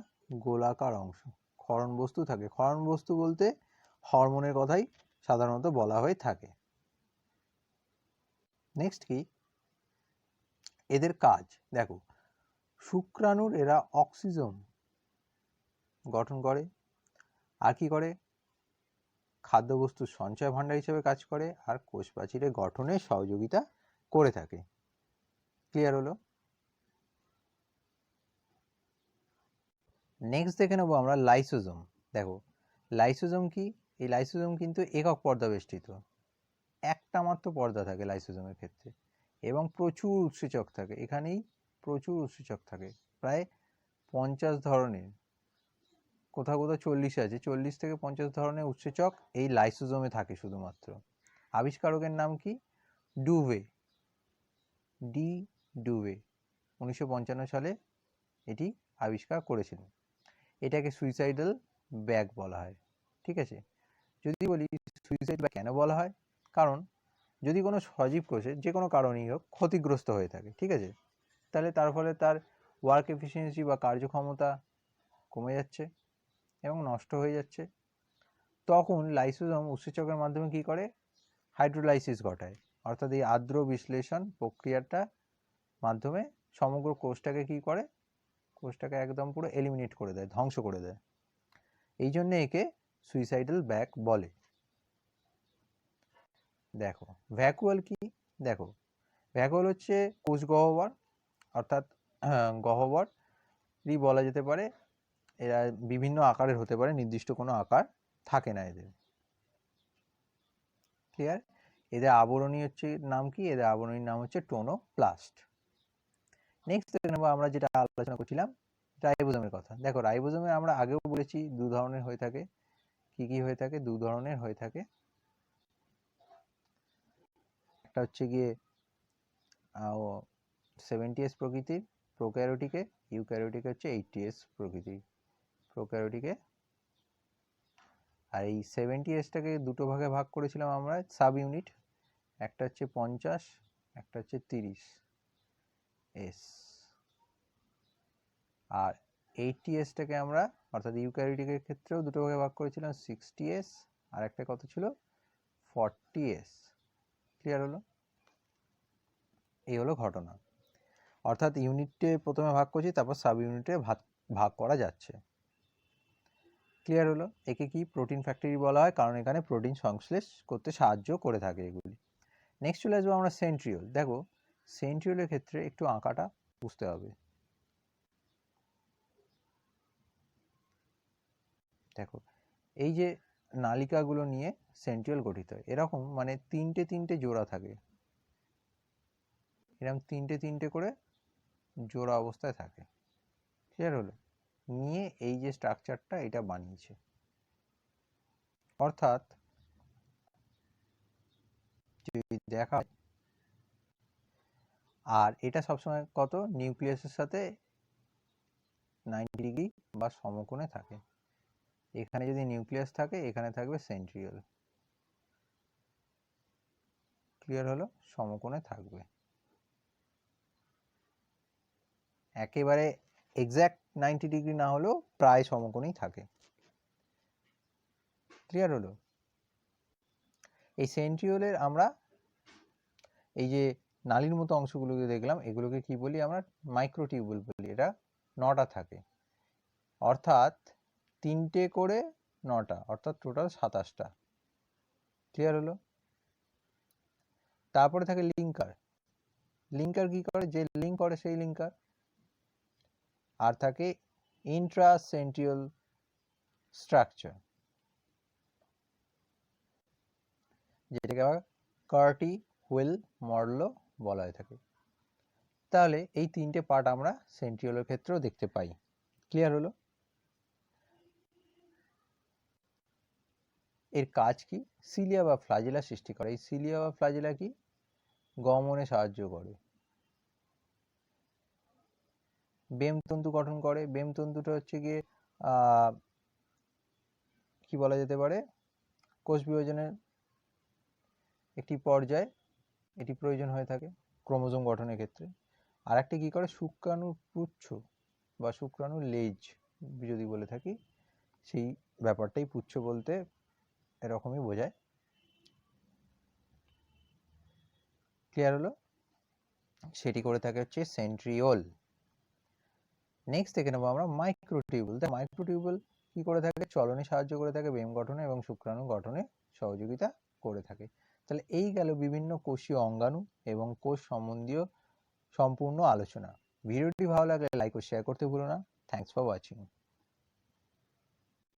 গোলাকার অংশ, ক্ষরণ বস্তু থাকে। ক্ষরণ বস্তু বলতে হরমোনের কথাই সাধারণত বলা হয়ে থাকে। নেক্সট কি এদের কাজ? দেখো শুক্রাণুর এরা অক্সিজোম গঠন করে। আর কি করে? খাদ্যবস্তুর সঞ্চয় ভাণ্ডার হিসেবে কাজ করে আর কোষ প্রাচীরের গঠনে সহযোগিতা করে থাকে। ক্লিয়ার হলো? নেক্সট দেখে নেবো আমরা লাইসোজোম। দেখো লাইসোজোম কি? এই লাইসোজোম কিন্তু একক পর্দা বেষ্টিত, একটা মাত্র পর্দা থাকে লাইসোজোমের ক্ষেত্রে, এবং প্রচুর উৎসেচক থাকে। এখানেই প্রচুর উৎসেচক থাকে, প্রায় 50 ধরনের, কোথাও কোথাও 40 আছে, 40 থেকে 50 ধরনের উৎসেচক এই লাইসোজোমে থাকে শুধুমাত্র। আবিষ্কারকের নাম কি? ডুভে, ডি ডুভে। 1955 সালে এটি আবিষ্কার করেছিলেন। এটাকে সুইসাইডাল ব্যাগ বলা হয়। ঠিক আছে, যদি বলি সুইসাইড ব্যাগ কেন বলা হয়? কারণ যদি কোনো সজীব কোষে যে কোনো কারণেই হোক ক্ষতিগ্রস্ত হয়ে থাকে, ঠিক আছে, তাহলে তার ফলে তার ওয়ার্ক এফিসিয়েন্সি বা কার্যক্ষমতা কমে যাচ্ছে এবং নষ্ট হয়ে যাচ্ছে। তখন লাইসোজোম উৎসেচকের মাধ্যমে কি করে? হাইড্রোলাইসিস ঘটায়, অর্থাৎ এই আর্দ্র বিশ্লেষণ প্রক্রিয়াটা মাধ্যমে সমগ্র কোষটাকে কি করে? কোষটাকে একদম পুরো এলিমিনেট করে দেয়, ধ্বংস করে দেয়। এই জন্য একে সুইসাইডাল ব্যাগ বলে। দেখো ভ্যাকুয়াল কি? দেখো ভ্যাকুয়াল হচ্ছে কোষ গহ্বর, অর্থাৎ গহ্বরই বলা যেতে পারে। এরা বিভিন্ন আকারের হতে পারে, নির্দিষ্ট কোনো আকার থাকে না এদের। ক্লিয়ার? এদের আবরণী হচ্ছে নাম কি? এদের আবরণীর নাম হচ্ছে টোনোপ্লাস্ট। নেক্সট দেখে নেবো আমরা যেটা আলোচনা করছিলাম রাইবোজোমের কথা। দেখো রাইবোজোমে আমরা আগেও বলেছি 2 ধরনের হয়ে থাকে। কি কি হয়ে থাকে? 2 ধরনের হয়ে থাকে। একটা হচ্ছে গিয়ে 70s প্রকৃতির প্রোক্যারিওটিকে, ইউক্যারিওটিকে হচ্ছে 80s প্রকৃতির প্রোক্যারিওটিকে। আর এই 70sটাকে দুটো ভাগে ভাগ করেছিলাম আমরা, সাব ইউনিট। একটা হচ্ছে 50 একটা হচ্ছে 30s, আর 80sটাকে আমরা অর্থাৎ ইউক্যারিওটিকের ক্ষেত্রেও দুটো ভাগে ভাগ করেছিলাম, 60s আর একটা কত ছিল 40s। ক্লিয়ার হলো? এই হলো ঘটনা। অর্থাৎ ইউনিটে প্রথমে ভাগ করছি, তারপর সাব ইউনিটে ভাগ করা যাচ্ছে। ক্লিয়ার হলো? একে কি প্রোটিন ফ্যাক্টরি বলা হয়, কারণ এখানে প্রোটিন সংশ্লেষ করতে সাহায্য করে থাকে এগুলি। নেক্সট চলে আসবো আমরা সেন্ট্রিওল। দেখো সেন্ট্রিওলের ক্ষেত্রে একটু আঁকাটা বুঝতে হবে। দেখো এই যে নালিকাগুলো নিয়ে সেন্ট্রিওল গঠিত হয়, এরকম মানে তিনটে তিনটে জোড়া থাকে, এরকম তিনটে তিনটে করে জোড়া অবস্থায় থাকে। ক্লিয়ার হলো? নিয়ে এই যে স্ট্রাকচারটা এটা বানিয়েছে। অর্থাৎ যদি দেখা, আর এটা সবসময় কত নিউক্লিয়াসের সাথে 90 ডিগ্রি বা সমকোণে থাকে। এখানে যদি নিউক্লিয়াস থাকে, এখানে থাকবে সেন্ট্রিওল। ক্লিয়ার হলো? সমকোণে থাকবে, একেবারে এক্স্যাক্ট 90 ডিগ্রি না হলেও প্রায় সমকোণেই থাকে। ক্লিয়ার হলো? এই সেন্ট্রিওলের আমরা এই যে নালীর মতো অংশগুলোকে দেখলাম, এগুলোকে কি বলি আমরা? মাইক্রোটিউবুল বলি। এটা 9টা থাকে, অর্থাৎ 3টে করে 9টা, অর্থাৎ টোটাল 27টা। ক্লিয়ার হলো? তারপরে থাকে লিঙ্কার। লিঙ্কার কি করে? যে লিঙ্ক করে সেই লিঙ্কার। আর থাকে ইন্ট্রাসেন্ট্রিওল স্ট্রাকচার, যেটাকে আবার কার্টি হুইল মডেলও বলা হয়ে থাকে। তাহলে এই তিনটে পার্ট আমরা সেন্ট্রিওলের ক্ষেত্রেও দেখতে পাই। ক্লিয়ার হলো? এর কাজ কি? সিলিয়া বা ফ্লাজেলা সৃষ্টি করে। এই সিলিয়া বা ফ্লাজেলা কি? গমনে সাহায্য করে, বেমতন্তু গঠন করে। বেমতন্তুটা হচ্ছে গিয়ে কি বলা যেতে পারে, কোষ বিভাজনের একটি পর্যায়ে এটি প্রয়োজন হয়ে থাকে ক্রোমোজোম গঠনের ক্ষেত্রে। আর একটা কি করে, শুক্রাণুর পুচ্ছ বা শুক্রাণুর লেজ যদি বলে থাকি, সেই ব্যাপারটাই পুচ্ছ বলতে এরকমই বোঝায়। ক্লিয়ার হলো? সেটি করে থাকে হচ্ছে সেন্ট্রিওল। নেক্সট দেখে নেবো আমরা মাইক্রোটিউবুল। মাইক্রোটিউবুল কি করে থাকে? চলনে সাহায্য করে থাকে, বেম গঠনে এবং শুক্রাণু গঠনে সহযোগিতা করে থাকে। তাহলে এই গেল বিভিন্ন কোষীয় অঙ্গাণু এবং কোষ সম্বন্ধীয় সম্পূর্ণ আলোচনা। ভিডিওটি ভালো লাগলে লাইক ও শেয়ার করতে ভুলো না। Thanks for watching.